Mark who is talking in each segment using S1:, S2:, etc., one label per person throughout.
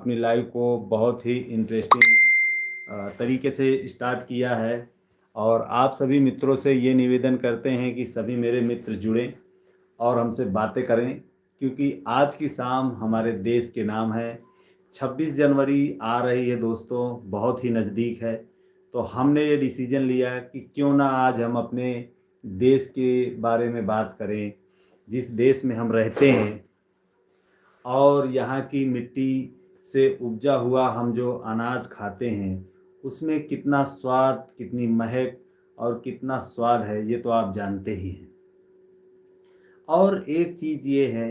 S1: अपनी लाइफ को बहुत ही इंटरेस्टिंग तरीके से स्टार्ट किया है। और आप सभी मित्रों से ये निवेदन करते हैं कि सभी मेरे मित्र जुड़ें और हमसे बातें करें, क्योंकि आज की शाम हमारे देश के नाम है। 26 जनवरी आ रही है दोस्तों, बहुत ही नज़दीक है। तो हमने ये डिसीजन लिया कि क्यों ना आज हम अपने देश के बारे में बात करें, जिस देश में हम रहते हैं और यहाँ की मिट्टी से उपजा हुआ हम जो अनाज खाते हैं उसमें कितना स्वाद, कितनी महक और कितना स्वाद है, ये तो आप जानते ही हैं। और एक चीज़ ये है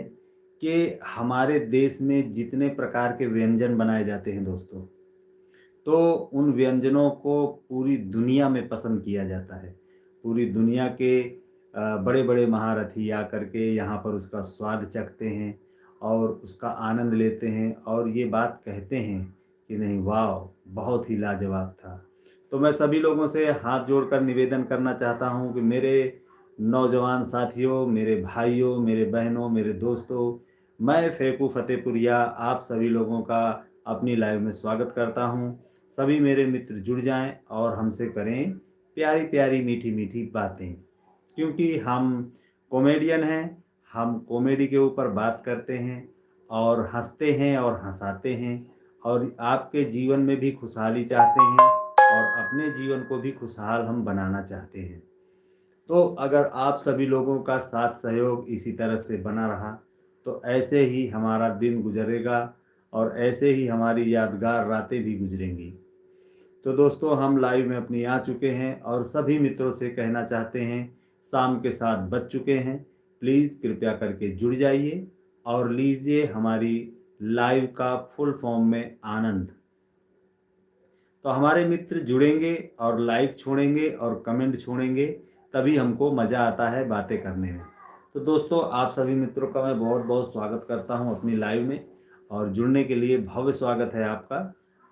S1: कि हमारे देश में जितने प्रकार के व्यंजन बनाए जाते हैं दोस्तों, तो उन व्यंजनों को पूरी दुनिया में पसंद किया जाता है। पूरी दुनिया के बड़े बड़े महारथी आकर के यहाँ पर उसका स्वाद चखते हैं और उसका आनंद लेते हैं और ये बात कहते हैं कि नहीं, वाह, बहुत ही लाजवाब था। तो मैं सभी लोगों से हाथ जोड़कर निवेदन करना चाहता हूँ कि मेरे नौजवान साथियों, मेरे भाइयों, मेरे बहनों, मेरे दोस्तों, मैं फ़ेकू फ़तेहपुरिया आप सभी लोगों का अपनी लाइव में स्वागत करता हूँ। सभी मेरे मित्र जुड़ जाएं और हमसे करें प्यारी प्यारी मीठी मीठी बातें, क्योंकि हम कॉमेडियन हैं। हम कॉमेडी के ऊपर बात करते हैं और हंसते हैं और हंसाते हैं और आपके जीवन में भी खुशहाली चाहते हैं और अपने जीवन को भी खुशहाल हम बनाना चाहते हैं। तो अगर आप सभी लोगों का साथ सहयोग इसी तरह से बना रहा तो ऐसे ही हमारा दिन गुजरेगा और ऐसे ही हमारी यादगार रातें भी गुजरेंगी। तो दोस्तों, हम लाइव में अपनी आ चुके हैं और सभी मित्रों से कहना चाहते हैं, शाम के 7 बज चुके हैं। प्लीज़ कृपया करके जुड़ जाइए और लीजिए हमारी लाइव का फुल फॉर्म में आनंद। तो हमारे मित्र जुड़ेंगे और लाइक छोड़ेंगे और कमेंट छोड़ेंगे, तभी हमको मज़ा आता है बातें करने में। तो दोस्तों, आप सभी मित्रों का मैं बहुत बहुत स्वागत करता हूं अपनी लाइव में और जुड़ने के लिए भव्य स्वागत है आपका।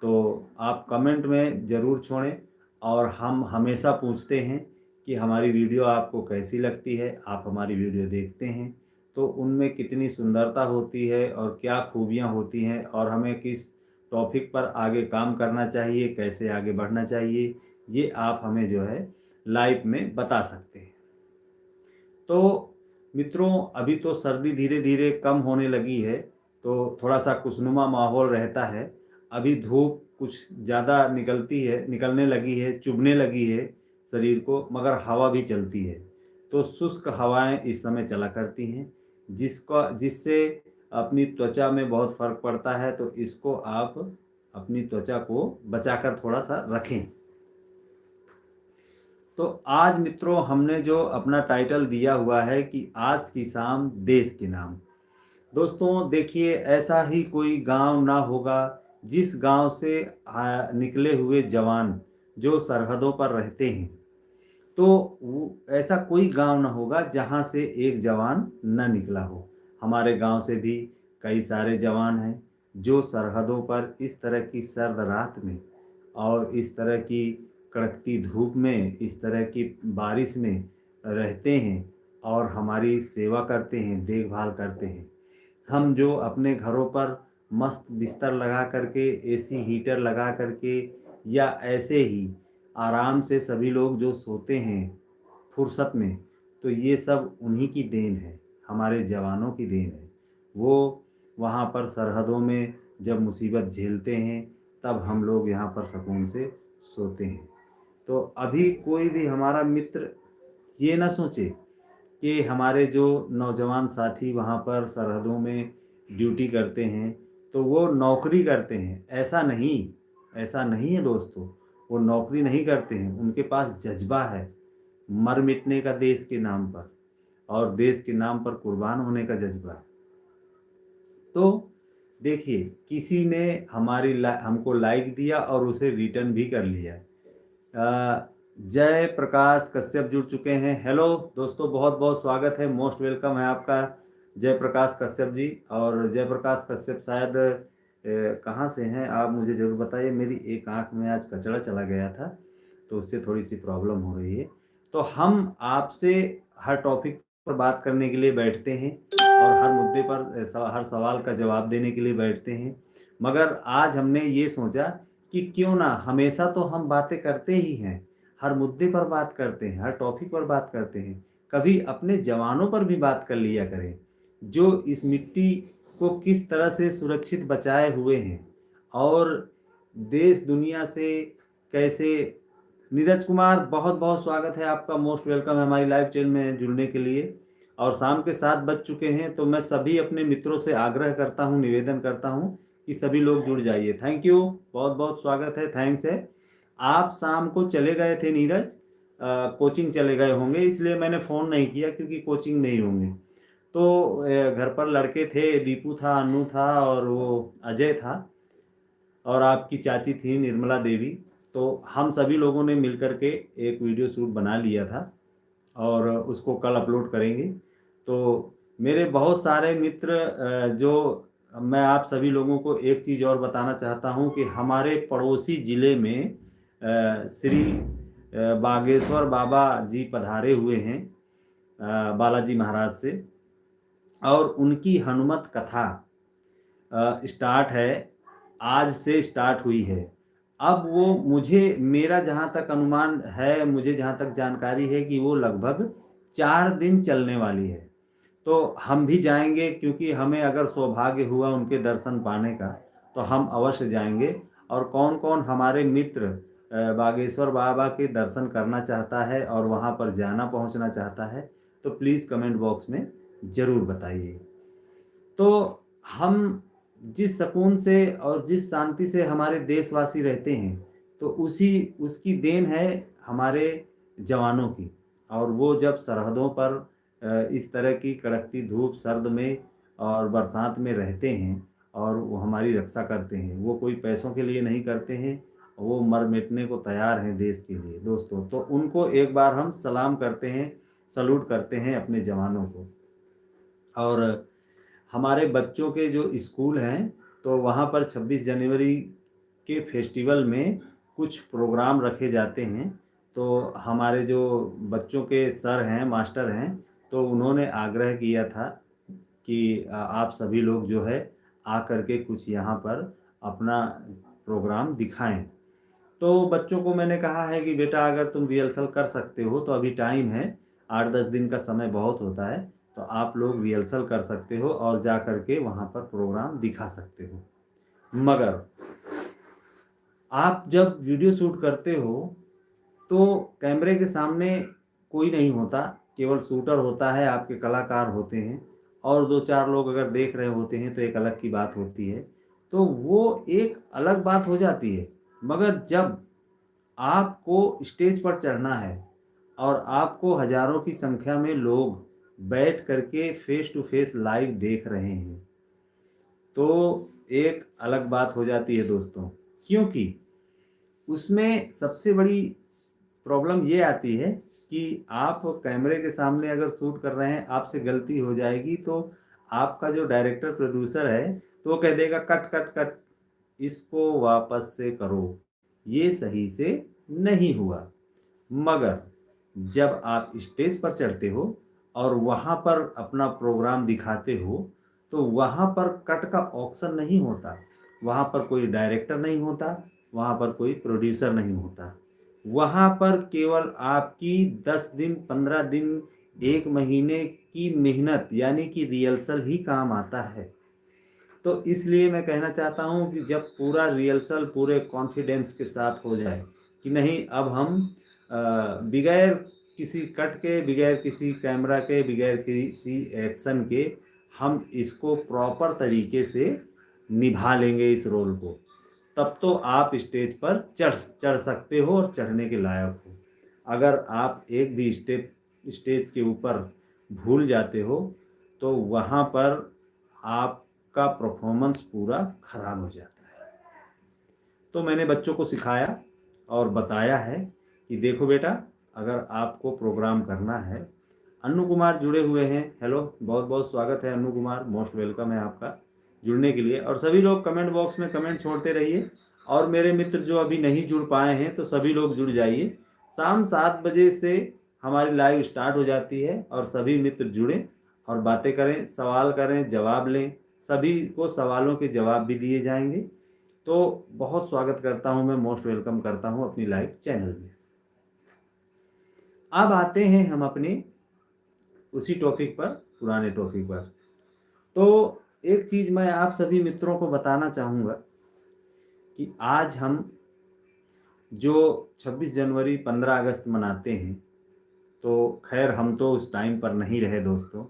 S1: तो आप कमेंट में ज़रूर छोड़ें और हम हमेशा पूछते हैं कि हमारी वीडियो आपको कैसी लगती है। आप हमारी वीडियो देखते हैं तो उनमें कितनी सुंदरता होती है और क्या खूबियाँ होती हैं और हमें किस टॉपिक पर आगे काम करना चाहिए, कैसे आगे बढ़ना चाहिए, ये आप हमें जो है लाइव में बता सकते हैं। तो मित्रों, अभी तो सर्दी धीरे धीरे कम होने लगी है, तो थोड़ा सा खुशनुमा माहौल रहता है। अभी धूप कुछ ज़्यादा निकलने लगी है, चुभने लगी है शरीर को, मगर हवा भी चलती है। तो शुष्क हवाएं इस समय चला करती हैं, जिससे अपनी त्वचा में बहुत फर्क पड़ता है। तो इसको आप अपनी त्वचा को बचाकर थोड़ा सा रखें। तो आज मित्रों, हमने जो अपना टाइटल दिया हुआ है कि आज की शाम देश के नाम। दोस्तों देखिए, ऐसा ही कोई गांव ना होगा जिस गांव से निकले हुए जवान जो सरहदों पर रहते हैं, तो ऐसा कोई गांव ना होगा जहां से एक जवान न निकला हो। हमारे गांव से भी कई सारे जवान हैं जो सरहदों पर इस तरह की सर्द रात में और इस तरह की कड़कती धूप में, इस तरह की बारिश में रहते हैं और हमारी सेवा करते हैं, देखभाल करते हैं। हम जो अपने घरों पर मस्त बिस्तर लगा करके, एसी हीटर लगा करके या ऐसे ही आराम से सभी लोग जो सोते हैं फुर्सत में, तो ये सब उन्हीं की देन है, हमारे जवानों की देन है। वो वहाँ पर सरहदों में जब मुसीबत झेलते हैं तब हम लोग यहाँ पर सुकून से सोते हैं। तो अभी कोई भी हमारा मित्र ये ना सोचे कि हमारे जो नौजवान साथी वहाँ पर सरहदों में ड्यूटी करते हैं तो वो नौकरी करते हैं। ऐसा नहीं, ऐसा नहीं है दोस्तों। वो नौकरी नहीं करते हैं, उनके पास जज्बा है मर मिटने का देश के नाम पर और देश के नाम पर कुर्बान होने का जज्बा। तो देखिए, किसी ने हमको लाइक दिया और उसे रिटर्न भी कर लिया। जय प्रकाश कश्यप जुड़ चुके हैं। हेलो दोस्तों, बहुत बहुत स्वागत है, मोस्ट वेलकम है आपका जय प्रकाश कश्यप जी। और जय प्रकाश कश्यप शायद कहाँ से हैं आप, मुझे ज़रूर बताइए। मेरी एक आंख में आज कचरा चला गया था तो उससे थोड़ी सी प्रॉब्लम हो रही है। तो हम आपसे हर टॉपिक पर बात करने के लिए बैठते हैं और हर मुद्दे पर हर सवाल का जवाब देने के लिए बैठते हैं। मगर आज हमने ये सोचा कि क्यों ना, हमेशा तो हम बातें करते ही हैं, हर मुद्दे पर बात करते हैं, हर टॉपिक पर बात करते हैं, कभी अपने जवानों पर भी बात कर लिया करें, जो इस मिट्टी को किस तरह से सुरक्षित बचाए हुए हैं और देश दुनिया से कैसे। नीरज कुमार, बहुत बहुत स्वागत है आपका, मोस्ट वेलकम है हमारी लाइव चैनल में जुड़ने के लिए। और शाम के 7 बज चुके हैं, तो मैं सभी अपने मित्रों से आग्रह करता हूं, निवेदन करता हूं कि सभी लोग जुड़ जाइए। थैंक यू, बहुत बहुत स्वागत है, थैंक्स है। आप शाम को चले गए थे नीरज, कोचिंग चले गए होंगे, इसलिए मैंने फ़ोन नहीं किया क्योंकि कोचिंग नहीं होंगे। तो घर पर लड़के थे, दीपू था, अनु था और वो अजय था और आपकी चाची थी निर्मला देवी। तो हम सभी लोगों ने मिलकर के एक वीडियो शूट बना लिया था और उसको कल अपलोड करेंगे। तो मेरे बहुत सारे मित्र, जो मैं आप सभी लोगों को एक चीज़ और बताना चाहता हूं कि हमारे पड़ोसी ज़िले में श्री बागेश्वर बाबा जी पधारे हुए हैं, बालाजी महाराज से, और उनकी हनुमत कथा स्टार्ट है, आज से स्टार्ट हुई है। अब वो मुझे, मेरा जहाँ तक अनुमान है, मुझे जहाँ तक जानकारी है कि वो लगभग 4 दिन चलने वाली है। तो हम भी जाएंगे, क्योंकि हमें अगर सौभाग्य हुआ उनके दर्शन पाने का तो हम अवश्य जाएंगे। और कौन कौन हमारे मित्र बागेश्वर बाबा के दर्शन करना चाहता है और वहाँ पर जाना पहुँचना चाहता है, तो प्लीज़ कमेंट बॉक्स में ज़रूर बताइए। तो हम जिस सुकून से और जिस शांति से हमारे देशवासी रहते हैं, तो उसकी देन है हमारे जवानों की। और वो जब सरहदों पर इस तरह की कड़कती धूप, सर्द में और बरसात में रहते हैं और वो हमारी रक्षा करते हैं, वो कोई पैसों के लिए नहीं करते हैं, वो मर मिटने को तैयार हैं देश के लिए दोस्तों। तो उनको एक बार हम सलाम करते हैं, सल्यूट करते हैं अपने जवानों को। और हमारे बच्चों के जो स्कूल हैं, तो वहाँ पर 26 जनवरी के फेस्टिवल में कुछ प्रोग्राम रखे जाते हैं। तो हमारे जो बच्चों के सर हैं, मास्टर हैं, तो उन्होंने आग्रह किया था कि आप सभी लोग जो है आकर के कुछ यहाँ पर अपना प्रोग्राम दिखाएं। तो बच्चों को मैंने कहा है कि बेटा, अगर तुम रिहर्सल कर सकते हो तो अभी टाइम है, 8-10 दिन का समय बहुत होता है, तो आप लोग रिहर्सल कर सकते हो और जा कर के वहाँ पर प्रोग्राम दिखा सकते हो। मगर आप जब वीडियो शूट करते हो तो कैमरे के सामने कोई नहीं होता, केवल शूटर होता है, आपके कलाकार होते हैं, और 2-4 लोग अगर देख रहे होते हैं तो एक अलग की बात होती है, तो वो एक अलग बात हो जाती है। मगर जब आपको स्टेज पर चढ़ना है और आपको हजारों की संख्या में लोग बैठ करके फेस टू फेस लाइव देख रहे हैं, तो एक अलग बात हो जाती है दोस्तों। क्योंकि उसमें सबसे बड़ी प्रॉब्लम ये आती है कि आप कैमरे के सामने अगर शूट कर रहे हैं, आपसे गलती हो जाएगी तो आपका जो डायरेक्टर प्रोड्यूसर है, तो वो कह देगा कट कट कट, इसको वापस से करो, ये सही से नहीं हुआ। मगर जब आप स्टेज पर चढ़ते हो और वहाँ पर अपना प्रोग्राम दिखाते हो, तो वहाँ पर कट का ऑप्शन नहीं होता, वहाँ पर कोई डायरेक्टर नहीं होता, वहाँ पर कोई प्रोड्यूसर नहीं होता। वहाँ पर केवल आपकी 10 दिन, 15 दिन, 1 महीने की मेहनत यानी कि रिहर्सल ही काम आता है। तो इसलिए मैं कहना चाहता हूँ कि जब पूरा रिहर्सल पूरे कॉन्फिडेंस के साथ हो जाए कि नहीं, अब हम बगैर किसी कट के, बगैर किसी कैमरा के, बगैर किसी एक्शन के हम इसको प्रॉपर तरीके से निभा लेंगे इस रोल को, तब तो आप स्टेज पर चढ़ सकते हो और चढ़ने के लायक हो। अगर आप एक भी स्टेज के ऊपर भूल जाते हो, तो वहाँ पर आपका परफॉर्मेंस पूरा खराब हो जाता है। तो मैंने बच्चों को सिखाया और बताया है कि देखो बेटा, अगर आपको प्रोग्राम करना है। अन्नू कुमार जुड़े हुए हैं, हेलो, बहुत बहुत स्वागत है अन्नू कुमार, मोस्ट वेलकम है आपका जुड़ने के लिए। और सभी लोग कमेंट बॉक्स में कमेंट छोड़ते रहिए। और मेरे मित्र जो अभी नहीं जुड़ पाए हैं, तो सभी लोग जुड़ जाइए। शाम 7 बजे से हमारी लाइव स्टार्ट हो जाती है और सभी मित्र जुड़ें और बातें करें, सवाल करें, जवाब लें, सभी को सवालों के जवाब भी दिए जाएंगे। तो बहुत स्वागत करता हूं मैं, मोस्ट वेलकम करता हूं अपनी लाइव चैनल में। अब आते हैं हम अपने उसी टॉपिक पर, पुराने टॉपिक पर। तो एक चीज़ मैं आप सभी मित्रों को बताना चाहूँगा कि आज हम जो 26 जनवरी 15 अगस्त मनाते हैं, तो खैर हम तो उस टाइम पर नहीं रहे दोस्तों।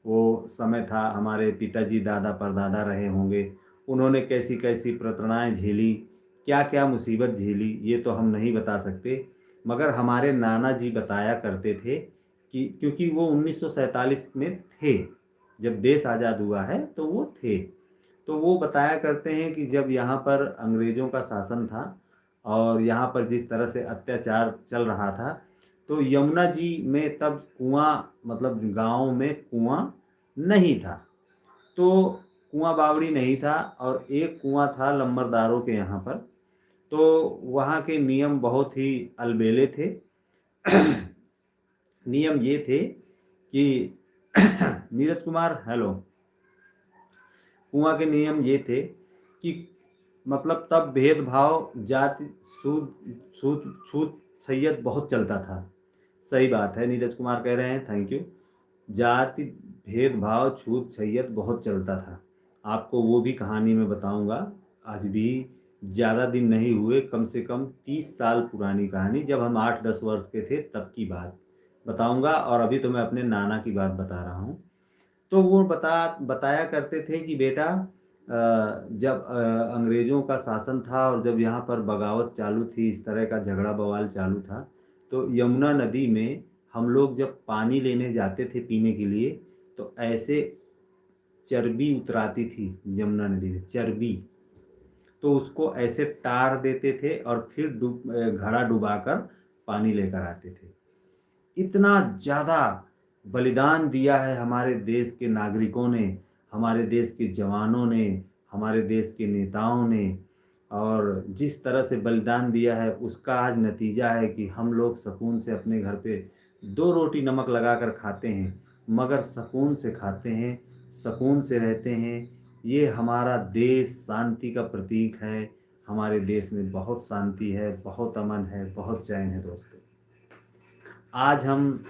S1: वो समय था, हमारे पिताजी दादा परदादा रहे होंगे, उन्होंने कैसी कैसी प्रताड़नाएँ झेली, क्या क्या मुसीबत झेली, ये तो हम नहीं बता सकते। मगर हमारे नाना जी बताया करते थे कि क्योंकि वो 1947 में थे, जब देश आज़ाद हुआ है तो वो थे। तो वो बताया करते हैं कि जब यहाँ पर अंग्रेज़ों का शासन था और यहाँ पर जिस तरह से अत्याचार चल रहा था, तो यमुना जी में तब कुआं, मतलब गांव में कुआं नहीं था, तो कुआं बावड़ी नहीं था, और एक कुआं था लंबरदारों के यहाँ पर। तो वहाँ के नियम बहुत ही अलबेले थे। नियम ये थे कि नीरज कुमार, हेलो। कुआं के नियम ये थे कि मतलब तब भेदभाव, जाति, सूद सूद छूत छैयत बहुत चलता था। सही बात है, नीरज कुमार कह रहे हैं, थैंक यू। जाति भेदभाव छूत छैयत बहुत चलता था। आपको वो भी कहानी में बताऊंगा, आज भी ज़्यादा दिन नहीं हुए, कम से कम 30 साल पुरानी कहानी, जब हम 8-10 वर्ष के थे तब की बात बताऊंगा। और अभी तो मैं अपने नाना की बात बता रहा हूँ। तो वो बताया करते थे कि बेटा, जब अंग्रेज़ों का शासन था और जब यहाँ पर बगावत चालू थी, इस तरह का झगड़ा बवाल चालू था, तो यमुना नदी में हम लोग जब पानी लेने जाते थे पीने के लिए, तो ऐसे चर्बी उतराती थी यमुना नदी में, चर्बी। तो उसको ऐसे टार देते थे और फिर घड़ा डुबाकर पानी लेकर आते थे। इतना ज़्यादा बलिदान दिया है हमारे देश के नागरिकों ने, हमारे देश के जवानों ने, हमारे देश के नेताओं ने, और जिस तरह से बलिदान दिया है उसका आज नतीजा है कि हम लोग सुकून से अपने घर पे 2 रोटी नमक लगा कर खाते हैं, मगर सुकून से खाते हैं, सुकून से रहते हैं। ये हमारा देश शांति का प्रतीक है। हमारे देश में बहुत शांति है, बहुत अमन है, बहुत चैन है दोस्तों। आज हम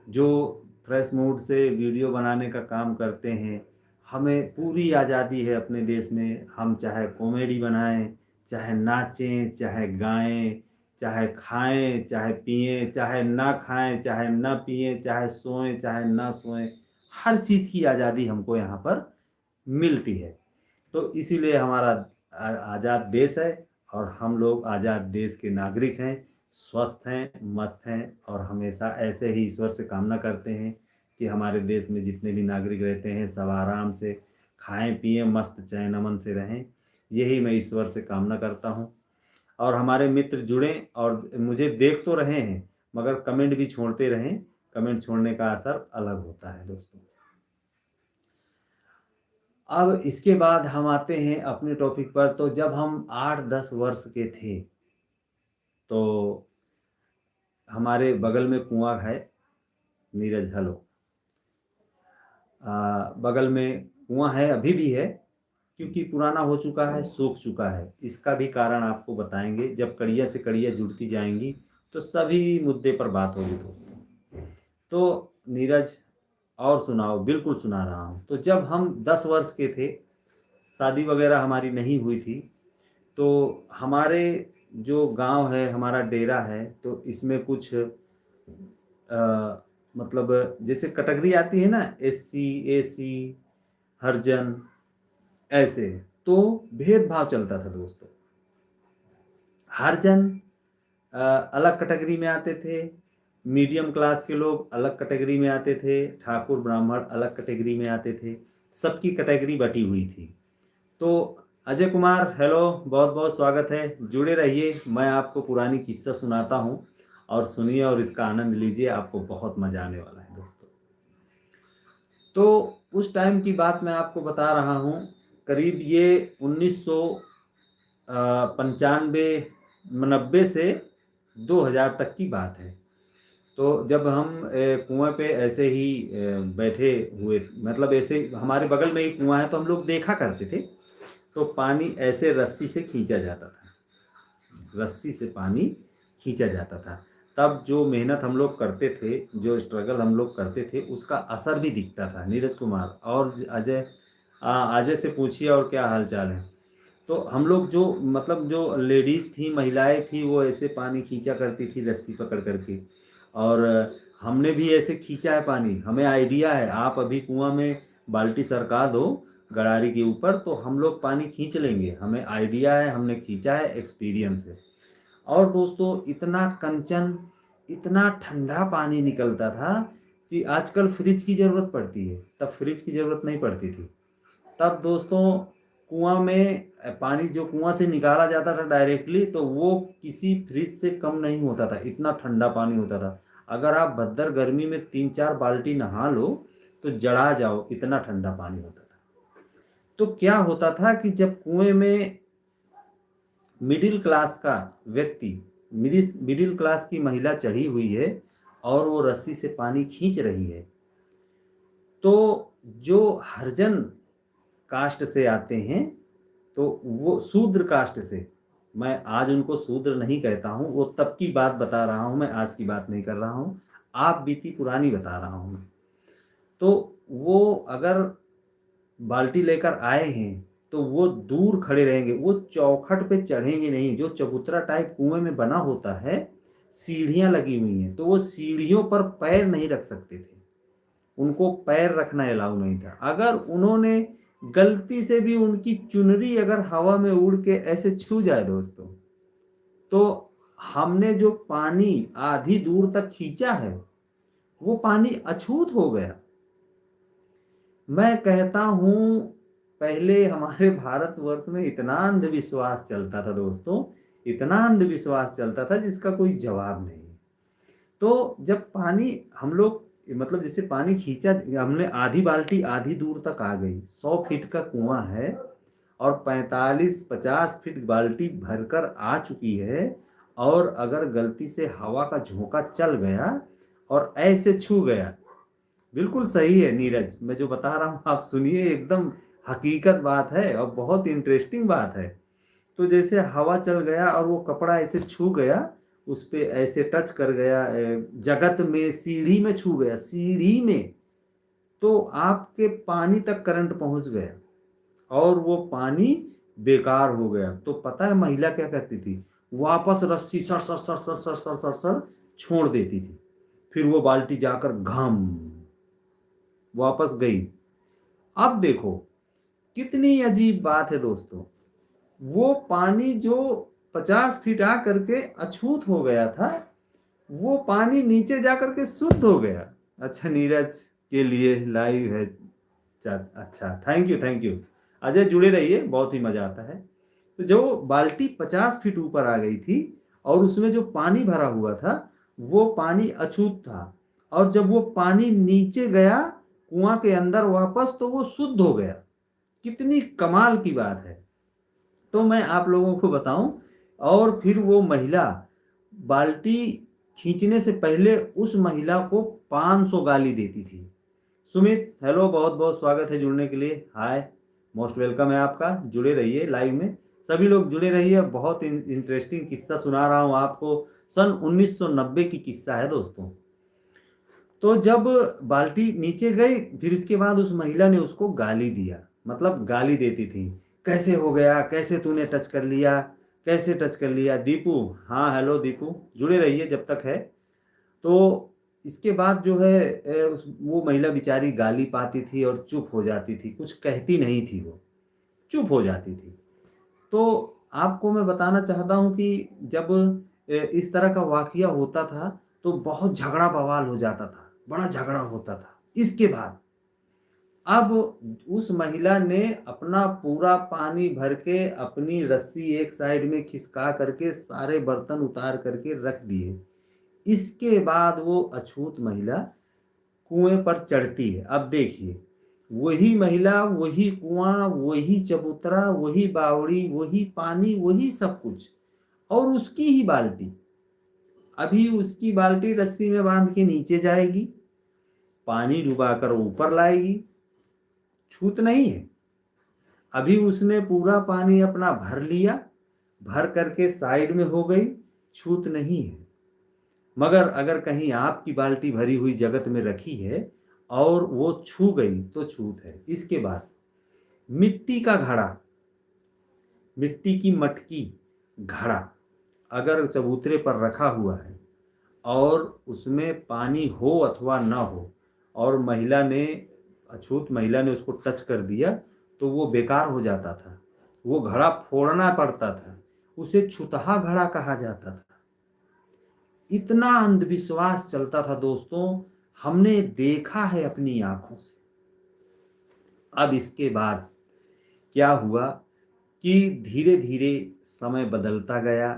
S1: जो फ्रेश मूड से वीडियो बनाने का काम करते हैं, हमें पूरी आज़ादी है अपने देश में। हम चाहे कॉमेडी बनाएं, चाहे नाचें, चाहे गाएं, चाहे खाएं, चाहे पिएं, चाहे ना खाएं, चाहे ना पिएं, चाहे सोएं, चाहे ना सोएं, हर चीज़ की आज़ादी हमको यहाँ पर मिलती है। तो इसीलिए हमारा आज़ाद देश है और हम लोग आज़ाद देश के नागरिक हैं, स्वस्थ हैं, मस्त हैं, और हमेशा ऐसे ही ईश्वर से कामना करते हैं कि हमारे देश में जितने भी नागरिक रहते हैं सब आराम से खाएं पिएं, मस्त चैन अमन से रहें। यही मैं ईश्वर से कामना करता हूं। और हमारे मित्र जुड़ें और मुझे देख तो रहे हैं, मगर कमेंट भी छोड़ते रहें। कमेंट छोड़ने का असर अलग होता है दोस्तों। अब इसके बाद हम आते हैं अपने टॉपिक पर। तो जब हम 8-10 वर्ष के थे, तो हमारे बगल में कुआं है। नीरज, हेलो। बगल में कुआं है, अभी भी है, क्योंकि पुराना हो चुका है, सूख चुका है। इसका भी कारण आपको बताएंगे, जब कड़िया से कड़िया जुड़ती जाएंगी तो सभी मुद्दे पर बात होगी दोस्तों। तो नीरज, और सुनाओ, बिल्कुल सुना रहा हूँ। तो जब हम 10 वर्ष के थे, शादी वगैरह हमारी नहीं हुई थी, तो हमारे जो गांव है, हमारा डेरा है, तो इसमें कुछ मतलब जैसे कैटेगरी आती है ना, SC AC, हरिजन, ऐसे। तो भेदभाव चलता था दोस्तों। हरिजन अलग कैटेगरी में आते थे, मीडियम क्लास के लोग अलग कैटेगरी में आते थे, ठाकुर ब्राह्मण अलग कैटेगरी में आते थे। सबकी कैटेगरी बटी हुई थी। तो अजय कुमार, हेलो, बहुत बहुत स्वागत है, जुड़े रहिए। मैं आपको पुरानी किस्सा सुनाता हूँ और सुनिए और इसका आनंद लीजिए, आपको बहुत मजा आने वाला है दोस्तों। तो उस टाइम की बात मैं आपको बता रहा हूँ, करीब ये 1995 90 से 2000 तक की बात है। तो जब हम कुएं पे ऐसे ही बैठे हुए, मतलब ऐसे हमारे बगल में ही कुआं है, तो हम लोग देखा करते थे। तो पानी ऐसे रस्सी से खींचा जाता था, रस्सी से पानी खींचा जाता था। तब जो मेहनत हम लोग करते थे, जो स्ट्रगल हम लोग करते थे, उसका असर भी दिखता था। नीरज कुमार और अजय, अजय से पूछिए और क्या हाल चाल है। तो हम लोग जो, मतलब जो लेडीज़ थी, महिलाएं थी, वो ऐसे पानी खींचा करती थी रस्सी पकड़ करके। और हमने भी ऐसे खींचा है पानी, हमें आइडिया है। आप अभी कुआं में बाल्टी सरका दो गरारी के ऊपर, तो हम लोग पानी खींच लेंगे। हमें आइडिया है, हमने खींचा है, एक्सपीरियंस है। और दोस्तों, इतना कंचन, इतना ठंडा पानी निकलता था कि आजकल फ्रिज की ज़रूरत पड़ती है, तब फ्रिज की ज़रूरत नहीं पड़ती थी। तब दोस्तों कुआं में पानी जो कुआं से निकाला जाता था डायरेक्टली, तो वो किसी फ्रिज से कम नहीं होता था, इतना ठंडा पानी होता था। अगर आप भद्दर गर्मी में 3-4 बाल्टी नहा लो तो जड़ा जाओ, इतना ठंडा पानी होता था। तो क्या होता था कि जब कुएं में मिडिल क्लास का व्यक्ति, मिडिल क्लास की महिला चढ़ी हुई है और वो रस्सी से पानी खींच रही है, तो जो हरिजन कास्ट से आते हैं, तो वो शूद्र कास्ट से, मैं आज उनको शूद्र नहीं कहता हूँ, वो तब की बात बता रहा हूँ, मैं आज की बात नहीं कर रहा हूँ, आप बीती पुरानी बता रहा हूँ मैं। तो वो अगर बाल्टी लेकर आए हैं तो वो दूर खड़े रहेंगे, वो चौखट पे चढ़ेंगे नहीं। जो चबूतरा टाइप कुएं में बना होता है, सीढ़ियां लगी हुई हैं, तो वो सीढ़ियों पर पैर नहीं रख सकते थे, उनको पैर रखना अलाउ नहीं था। अगर उन्होंने गलती से भी उनकी चुनरी अगर हवा में उड़ के ऐसे छू जाए दोस्तों, तो हमने जो पानी आधी दूर तक खींचा है वो पानी अछूत हो गया। मैं कहता हूं, पहले हमारे भारतवर्ष में इतना अंधविश्वास चलता था दोस्तों, इतना अंधविश्वास चलता था जिसका कोई जवाब नहीं। तो जब पानी हम लोग, मतलब जैसे पानी खींचा, हमने आधी बाल्टी आधी दूर तक आ गई, 100 फीट का कुआं है और 45-50 फीट बाल्टी भरकर आ चुकी है। और अगर गलती से हवा का झोंका चल गया और ऐसे छू गया, बिल्कुल सही है नीरज, मैं जो बता रहा हूँ आप सुनिए, एकदम हकीकत बात है और बहुत इंटरेस्टिंग बात है। तो जैसे हवा चल गया और वो कपड़ा ऐसे छू गया, उस पे ऐसे टच कर गया, जगत में सीढ़ी में छू गया, सीढ़ी में, तो आपके पानी तक करंट पहुंच गया और वो पानी बेकार हो गया। तो पता है महिला क्या करती थी, वापस रस्सी sir sir sir sir sir sir sir sir छोड़ देती थी, फिर वो बाल्टी जाकर घम वापस गई। अब देखो कितनी अजीब बात है दोस्तों, वो पानी जो 50 फीट आ करके अछूत हो गया था, वो पानी नीचे जा करके शुद्ध हो गया। अच्छा, नीरज के लिए लाइव है। अच्छा, thank you thank you Ajay, जुड़े रहिए, बहुत ही मजा आता है। तो जो बाल्टी 50 फीट ऊपर आ गई थी और उसमें जो पानी भरा हुआ था वो पानी अछूत था, और जब वो पानी नीचे गया कुआं के अंदर वापस, तो वो शुद्ध हो गया। कितनी कमाल की बात है। तो मैं आप लोगों को बताऊं, और फिर वो महिला बाल्टी खींचने से पहले उस महिला को 500 गाली देती थी। सुमित, हेलो, बहुत बहुत स्वागत है जुड़ने के लिए, हाय, मोस्ट वेलकम है आपका, जुड़े रहिए लाइव में, सभी लोग जुड़े रहिए। बहुत इंटरेस्टिंग किस्सा सुना रहा हूँ आपको, सन 1990 की किस्सा है दोस्तों। तो जब बाल्टी नीचे गई, फिर इसके बाद उस महिला ने उसको गाली दिया, मतलब गाली देती थी, कैसे हो गया, कैसे तूने टच कर लिया, कैसे टच कर लिया। दीपू, हाँ हेलो दीपू, जुड़े रहिए जब तक है। तो इसके बाद जो है वो महिला बेचारी गाली पाती थी और चुप हो जाती थी, कुछ कहती नहीं थी, वो चुप हो जाती थी। तो आपको मैं बताना चाहता हूँ कि जब इस तरह का वाकया होता था तो बहुत झगड़ा बवाल हो जाता था, बड़ा झगड़ा होता था। इसके बाद अब उस महिला ने अपना पूरा पानी भर के अपनी रस्सी एक साइड में खिसका करके सारे बर्तन उतार करके रख दिए। इसके बाद वो अछूत महिला कुएं पर चढ़ती है। अब देखिए, वही महिला, वही कुआं, वही चबूतरा, वही बावड़ी, वही पानी, वही सब कुछ, और उसकी ही बाल्टी। अभी उसकी बाल्टी रस्सी में बांध के नीचे जाएगी, पानी डुबाकर ऊपर लाएगी, छूत नहीं है। अभी उसने पूरा पानी अपना भर लिया, भर करके साइड में हो गई, छूत नहीं है। मगर अगर कहीं आपकी बाल्टी भरी हुई जगत में रखी है और वो छू गई तो छूत है। इसके बाद मिट्टी का घड़ा, मिट्टी की मटकी, घड़ा अगर चबूतरे पर रखा हुआ है और उसमें पानी हो अथवा ना हो और महिला ने, अछूत महिला ने उसको टच कर दिया तो वो बेकार हो जाता था, वो घड़ा फोड़ना पड़ता था, उसे छुतहा घड़ा कहा जाता था। इतना अंधविश्वास चलता था दोस्तों, हमने देखा है अपनी आंखों से। अब इसके बाद क्या हुआ कि धीरे धीरे समय बदलता गया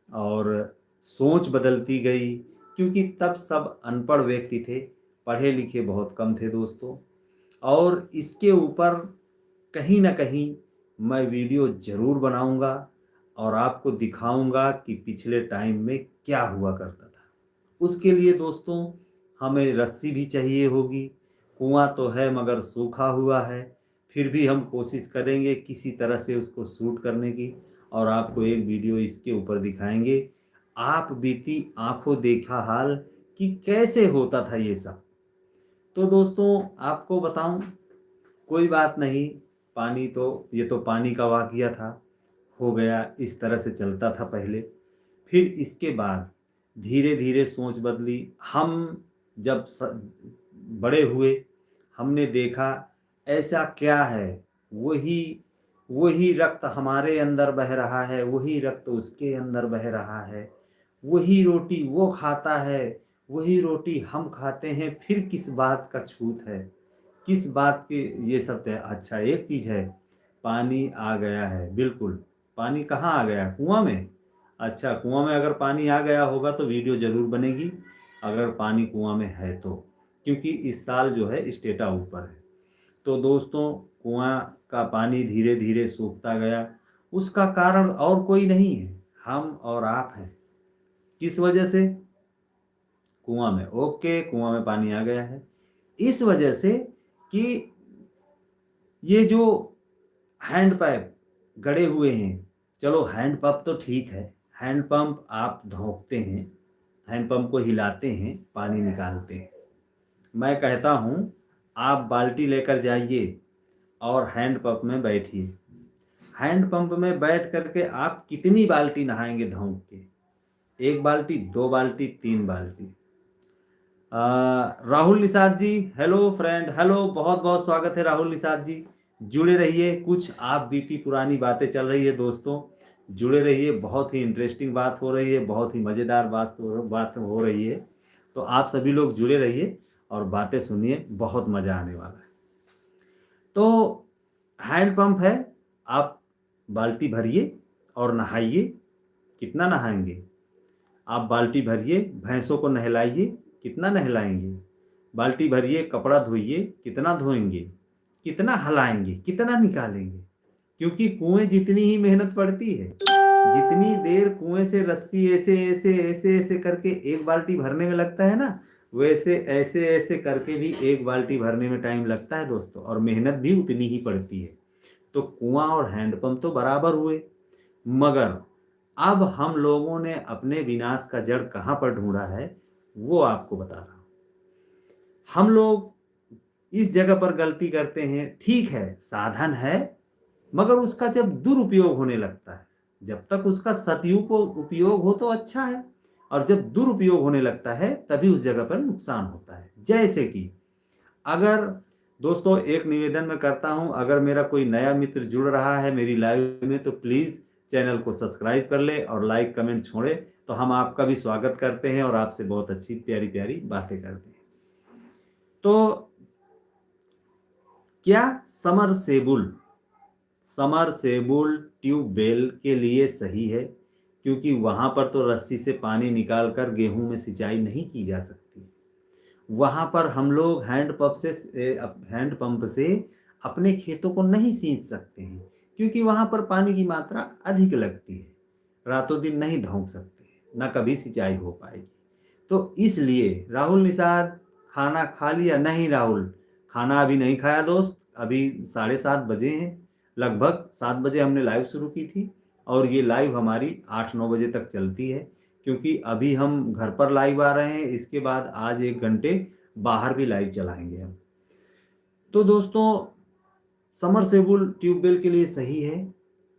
S1: और सोच बदलती गई, क्योंकि तब सब अनपढ़ व्यक्ति थे, पढ़े लिखे बहुत कम थे दोस्तों। और इसके ऊपर कहीं ना कहीं मैं वीडियो ज़रूर बनाऊंगा और आपको दिखाऊंगा कि पिछले टाइम में क्या हुआ करता था। उसके लिए दोस्तों हमें रस्सी भी चाहिए होगी। कुआं तो है मगर सूखा हुआ है, फिर भी हम कोशिश करेंगे किसी तरह से उसको शूट करने की और आपको एक वीडियो इसके ऊपर दिखाएंगे। आप बीती आंखों देखा हाल कि कैसे होता था ये सब। तो दोस्तों आपको बताऊं, कोई बात नहीं, पानी तो, ये तो पानी का वाकया था, हो गया, इस तरह से चलता था पहले। फिर इसके बाद धीरे धीरे सोच बदली। हम जब बड़े हुए, हमने देखा ऐसा क्या है, वही वही रक्त हमारे अंदर बह रहा है, वही रक्त उसके अंदर बह रहा है, वही रोटी वो खाता है, वही रोटी हम खाते हैं, फिर किस बात का छूत है, किस बात के ये सब है। अच्छा एक चीज़ है, पानी आ गया है, बिल्कुल। पानी कहाँ आ गया, कुआं में? अच्छा कुआं में अगर पानी आ गया होगा तो वीडियो ज़रूर बनेगी, अगर पानी कुआं में है तो, क्योंकि इस साल जो है स्टेटा ऊपर है। तो दोस्तों कुआं का पानी धीरे धीरे सूखता गया, उसका कारण और कोई नहीं है, हम और आप हैं। किस वजह से? कुआं में, ओके, कुआं में पानी आ गया है इस वजह से कि ये जो हैंड पाइप गड़े हुए हैं, चलो हैंड पंप तो ठीक है, हैंड पंप आप धोंकते हैं, हैंड पंप को हिलाते हैं, पानी निकालते हैं। मैं कहता हूँ आप बाल्टी लेकर जाइए और हैंड पंप में बैठिए। हैंड पंप में बैठ करके आप कितनी बाल्टी नहाएंगे धोंक के? एक बाल्टी, दो बाल्टी, तीन बाल्टी। Rahul Nishad ji, hello friend, hello, बहुत बहुत स्वागत है राहुल निषाद जी। जुड़े रहिए, कुछ आप बीती पुरानी बातें चल रही है दोस्तों, जुड़े रहिए, बहुत ही इंटरेस्टिंग बात हो रही है, बहुत ही मज़ेदार बात हो रही है। तो आप सभी लोग जुड़े रहिए और बातें सुनिए, बहुत मज़ा आने वाला है। तो हैंड पंप है, आप बाल्टी भरिए और नहाइए। कितना नहाएंगे? आप बाल्टी भरिए, भैंसों को नहलाइए, कितना नहलाएंगे? बाल्टी भरिए, कपड़ा धोइए, कितना धोएंगे? कितना हलाएंगे, कितना निकालेंगे? क्योंकि कुएं जितनी ही मेहनत पड़ती है, जितनी देर कुएं से रस्सी ऐसे ऐसे ऐसे ऐसे करके एक बाल्टी भरने में लगता है ना, वैसे ऐसे ऐसे करके भी एक बाल्टी भरने में टाइम लगता है दोस्तों, और मेहनत भी उतनी ही पड़ती है। तो कुआं और हैंडपंप तो बराबर हुए, मगर अब हम लोगों ने अपने विनाश का जड़ कहाँ पर ढूंढा है वो आपको बता रहा हूं। हम लोग इस जगह पर गलती करते हैं, ठीक है साधन है, मगर उसका जब दुरुपयोग होने लगता है, जब तक उसका उपयोग हो तो अच्छा है, और जब दुरुपयोग होने लगता है तभी उस जगह पर नुकसान होता है। जैसे कि अगर दोस्तों एक निवेदन मैं करता हूं, अगर मेरा कोई नया मित्र जुड़ रहा है मेरी लाइव में तो प्लीज़ चैनल को सब्सक्राइब कर ले और लाइक कमेंट छोड़े, तो हम आपका भी स्वागत करते हैं और आपसे बहुत अच्छी प्यारी प्यारी बातें करते हैं। तो क्या समरसेबुल ट्यूबवेल के लिए सही है, क्योंकि वहां पर तो रस्सी से पानी निकालकर गेहूं में सिंचाई नहीं की जा सकती। वहां पर हम लोग हैंड पंप से अपने खेतों को नहीं सींच सकते हैं, क्योंकि वहां पर पानी की मात्रा अधिक लगती है, रातों दिन नहीं धोंक सकते। ना कभी सिंचाई हो पाएगी। तो इसलिए राहुल निषाद, खाना खा लिया? नहीं राहुल, खाना अभी नहीं खाया दोस्त। अभी 7:30 बजे हैं, लगभग 7 बजे हमने लाइव शुरू की थी और ये लाइव हमारी 8-9 बजे तक चलती है, क्योंकि अभी हम घर पर लाइव आ रहे हैं। इसके बाद आज 1 घंटे बाहर भी लाइव चलाएंगे हम। तो दोस्तों, समरसेबुल ट्यूबवेल के लिए सही है,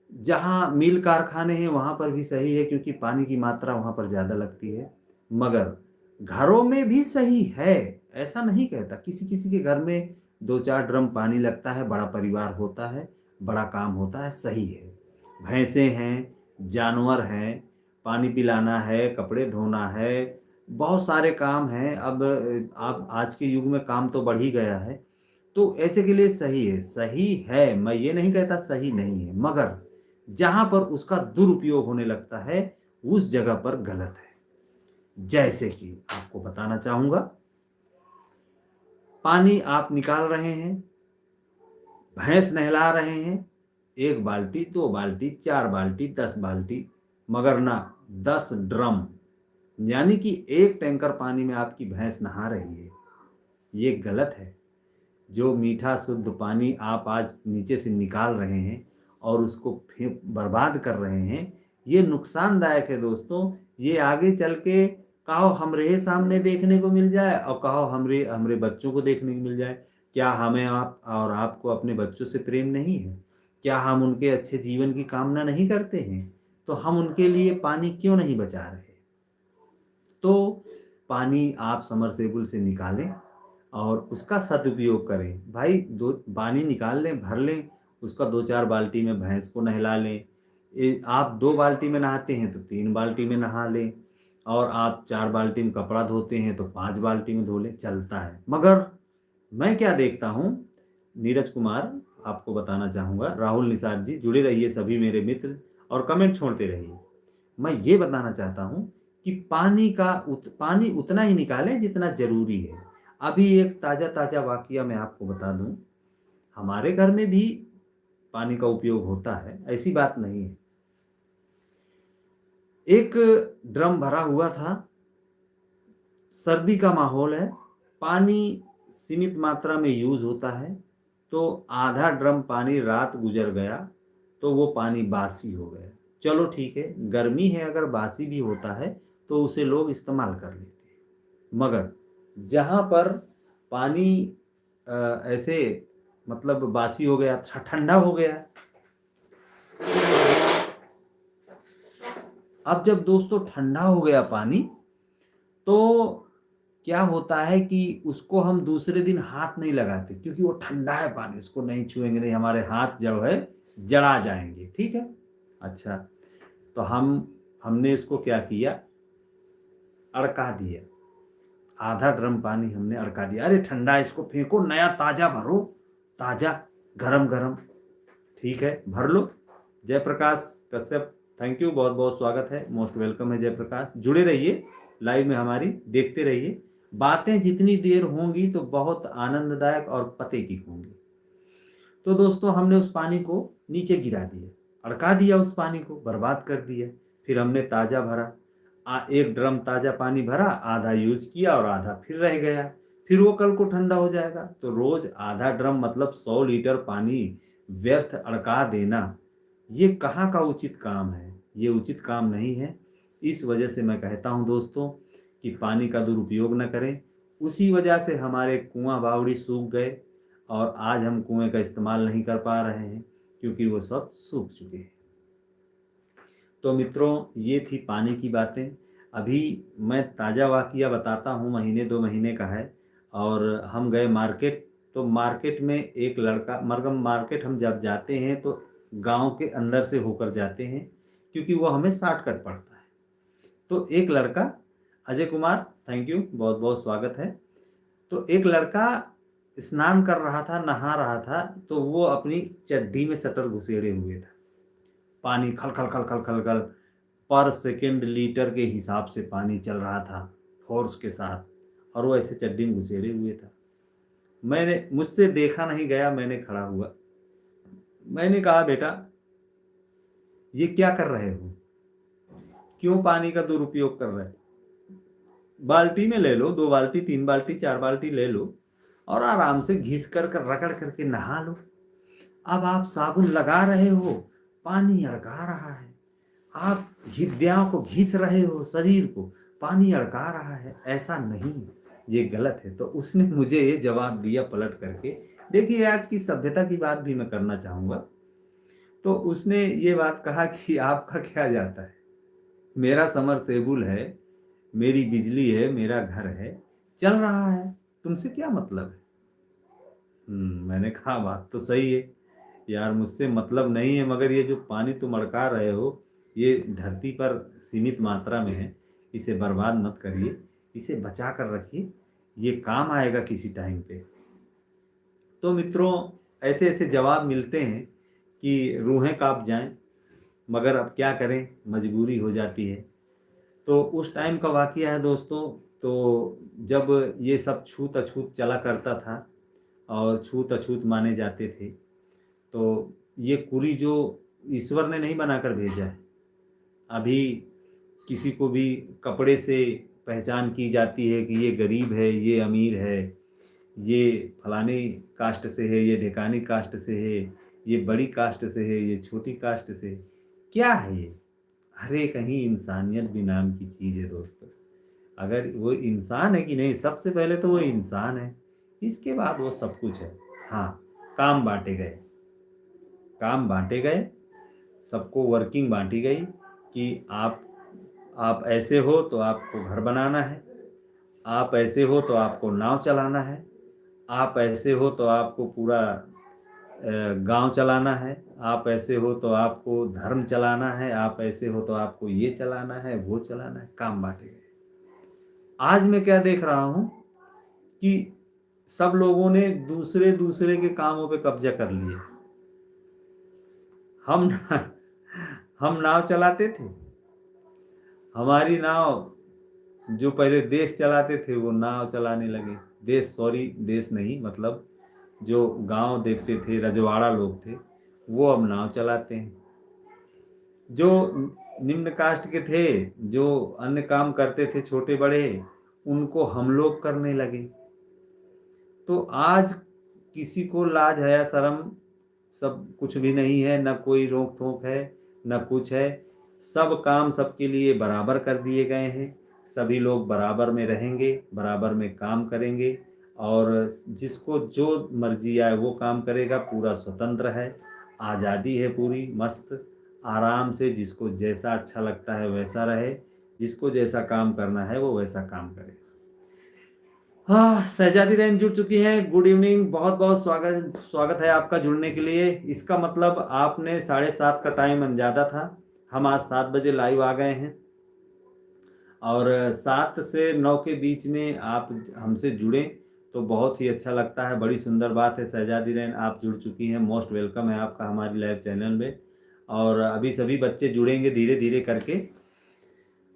S1: जहाँ मिल कारखाने हैं वहाँ पर भी सही है, क्योंकि पानी की मात्रा वहाँ पर ज़्यादा लगती है। मगर घरों में भी सही है, ऐसा नहीं कहता। किसी किसी के घर में 2-4 ड्रम पानी लगता है, बड़ा परिवार होता है, बड़ा काम होता है, सही है। भैंसें हैं, जानवर हैं, पानी पिलाना है, कपड़े धोना है, बहुत सारे काम हैं। अब आप आज के युग में काम तो बढ़ ही गया है, तो ऐसे के लिए सही है। सही है, मैं ये नहीं कहता सही नहीं है, मगर जहां पर उसका दुरुपयोग होने लगता है उस जगह पर गलत है। जैसे कि आपको बताना चाहूंगा, पानी आप निकाल रहे हैं, भैंस नहला रहे हैं, 1 बाल्टी, 2 बाल्टी, 4 बाल्टी, 10 बाल्टी, मगर ना 10 ड्रम, यानी कि 1 टैंकर पानी में आपकी भैंस नहा रही है। ये गलत है। जो मीठा शुद्ध पानी आप आज नीचे से निकाल रहे हैं और उसको फेंक बर्बाद कर रहे हैं, ये नुकसानदायक है दोस्तों। ये आगे चल के कहो हमरे सामने देखने को मिल जाए और कहो हमरे हमरे बच्चों को देखने को मिल जाए। क्या हमें आप और आपको अपने बच्चों से प्रेम नहीं है? क्या हम उनके अच्छे जीवन की कामना नहीं करते हैं? तो हम उनके लिए पानी क्यों नहीं बचा रहे? तो पानी आप समरसेबुल से निकालें और उसका सदुपयोग करें। भाई, दो पानी निकाल लें, भर लें, उसका 2-4 बाल्टी में भैंस को नहला लें। आप 2 बाल्टी में नहाते हैं तो 3 बाल्टी में नहा लें, और आप 4 बाल्टी में कपड़ा धोते हैं तो 5 बाल्टी में धो लें, चलता है। मगर मैं क्या देखता हूँ, नीरज कुमार, आपको बताना चाहूँगा, राहुल निषाद जी, जुड़े रहिए सभी मेरे मित्र और कमेंट छोड़ते रहिए। मैं ये बताना चाहता हूँ कि पानी उतना ही निकालें जितना ज़रूरी है। अभी एक ताज़ा ताज़ा वाकया मैं आपको बता दूं, हमारे घर में भी पानी का उपयोग होता है, ऐसी बात नहीं है। एक ड्रम भरा हुआ था, सर्दी का माहौल है, पानी सीमित मात्रा में यूज होता है, तो आधा ड्रम पानी रात गुजर गया तो वो पानी बासी हो गया। चलो ठीक है, गर्मी है, अगर बासी भी होता है तो उसे लोग इस्तेमाल कर लेते हैं। मगर जहाँ पर पानी ऐसे मतलब बासी हो गया, ठंडा हो गया, अब जब दोस्तों ठंडा हो गया पानी, तो क्या होता है कि उसको हम दूसरे दिन हाथ नहीं लगाते, क्योंकि वो ठंडा है पानी, उसको नहीं छुएंगे, नहीं हमारे हाथ जो है जला जाएंगे। ठीक है, अच्छा, तो हमने इसको क्या किया, अड़का दिया। आधा ड्रम पानी हमने अड़का दिया। अरे ठंडा, इसको फेंको, नया ताजा भरो, ताजा, गरम गरम। ठीक है, भर लो। जयप्रकाश कश्यप, थैंक यू, बहुत बहुत स्वागत है, मोस्ट वेलकम है जयप्रकाश। जुड़े रहिए लाइव में हमारी, देखते रहिए। बातें जितनी देर होंगी तो बहुत आनंददायक और पते की होंगी। तो दोस्तों, हमने उस पानी को नीचे गिरा दिया, अड़का दिया, उस पानी को बर्बाद कर दिया। फिर हमने ताज़ा भरा, 1 ड्रम ताज़ा पानी भरा, आधा यूज किया और आधा फिर रह गया। फिर वो कल को ठंडा हो जाएगा। तो रोज आधा ड्रम मतलब 100 लीटर पानी व्यर्थ अड़का देना, ये कहाँ का उचित काम है? ये उचित काम नहीं है। इस वजह से मैं कहता हूँ दोस्तों कि पानी का दुरुपयोग न करें। उसी वजह से हमारे कुआं बावड़ी सूख गए और आज हम कुएं का इस्तेमाल नहीं कर पा रहे हैं, क्योंकि वो सब सूख चुके हैं। तो मित्रों, ये थी पानी की बातें। अभी मैं ताज़ा वाक़या बताता हूँ, महीने 2 महीने का है। और हम गए मार्केट, तो मार्केट में एक लड़का, मरगम मार्केट हम जब जाते हैं तो गांव के अंदर से होकर जाते हैं, क्योंकि वो हमें शॉर्टकट पड़ता है। तो एक लड़का, अजय कुमार, थैंक यू, बहुत बहुत स्वागत है। तो एक लड़का स्नान कर रहा था, नहा रहा था, तो वो अपनी चड्डी में शटर घुसेड़े हुए था। पानी खल खल खल खल खल खल पर सेकेंड लीटर के हिसाब से पानी चल रहा था, फोर्स के साथ, और वो ऐसे चड्डी में घुसेड़े हुए था। मुझसे देखा नहीं गया, मैंने खड़ा हुआ, मैंने कहा बेटा ये क्या कर रहे हो? क्यों पानी का दुरुपयोग कर रहे हैं? बाल्टी में ले लो, 2 बाल्टी, 3 बाल्टी, 4 बाल्टी ले लो और आराम से घिस कर रगड़ करके नहा लो। अब आप साबुन लगा रहे हो, पानी अड़का रहा है। आप हृदयों को घिस रहे हो, शरीर को, पानी अड़का रहा है। ऐसा नहीं, ये गलत है। तो उसने मुझे ये जवाब दिया पलट करके। देखिए, आज की सभ्यता की बात भी मैं करना चाहूँगा। तो उसने ये बात कहा कि आपका क्या जाता है? मेरा समरसेबुल है, मेरी बिजली है, मेरा घर है, चल रहा है, तुमसे क्या मतलब है? मैंने कहा बात तो सही है यार, मुझसे मतलब नहीं है, मगर ये जो पानी तुम अड़का रहे हो, ये धरती पर सीमित मात्रा में है, इसे बर्बाद मत करिए, इसे बचा कर रखिए, ये काम आएगा किसी टाइम पे। तो मित्रों, ऐसे ऐसे जवाब मिलते हैं कि रूहें कांप जाएं, मगर अब क्या करें, मजबूरी हो जाती है। तो उस टाइम का वाकया है दोस्तों। तो जब ये सब छूत अछूत चला करता था और छूत अछूत माने जाते थे, तो ये कुरी जो ईश्वर ने नहीं बनाकर भेजा है। अभी किसी को भी कपड़े से पहचान की जाती है कि ये गरीब है, ये अमीर है, ये फलानी कास्ट से है, ये ढेकानी कास्ट से है, ये बड़ी कास्ट से है, ये छोटी कास्ट से है। क्या है ये? अरे कहीं इंसानियत भी नाम की चीज़ है दोस्तों। अगर वो इंसान है कि नहीं, सबसे पहले तो वो इंसान है, इसके बाद वो सब कुछ है। हाँ, काम बांटे गए, काम बांटे गए, सबको वर्किंग बांटी गई कि आप ऐसे हो तो आपको घर बनाना है, आप ऐसे हो तो आपको नाव चलाना है, आप ऐसे हो तो आपको पूरा गांव चलाना है, आप ऐसे हो तो आपको धर्म चलाना है, आप ऐसे हो तो आपको ये चलाना है, वो चलाना है। काम बांटे गए। आज मैं क्या देख रहा हूँ कि सब लोगों ने दूसरे दूसरे के कामों पे कब्जा कर लिया। हम हम नाव चलाते थे, हमारी नाव, जो पहले देश चलाते थे वो नाव चलाने लगे। देश, सॉरी, देश नहीं, मतलब जो गांव देखते थे, रजवाड़ा लोग थे, वो अब नाव चलाते हैं। जो निम्न कास्ट के थे, जो अन्य काम करते थे छोटे बड़े, उनको हम लोग करने लगे। तो आज किसी को लाज हया शर्म सब कुछ भी नहीं है, न कोई रोक टोक है, न कुछ है। सब काम सबके लिए बराबर कर दिए गए हैं। सभी लोग बराबर में रहेंगे, बराबर में काम करेंगे और जिसको जो मर्जी आए वो काम करेगा। पूरा स्वतंत्र है, आज़ादी है पूरी, मस्त आराम से जिसको जैसा अच्छा लगता है वैसा रहे, जिसको जैसा काम करना है वो वैसा काम करे। हाँ, शहजादी बहन जुड़ चुकी हैं। गुड इवनिंग, बहुत बहुत स्वागत स्वागत है आपका जुड़ने के लिए। इसका मतलब आपने 7:30 का टाइम अंजादा था। हम आज 7 बजे लाइव आ गए हैं और 7 से 9 के बीच में आप हमसे जुड़ें तो बहुत ही अच्छा लगता है। बड़ी सुंदर बात है, शहजादी बहन आप जुड़ चुकी हैं, मोस्ट वेलकम है आपका हमारी लाइव चैनल में। और अभी सभी बच्चे जुड़ेंगे धीरे धीरे करके।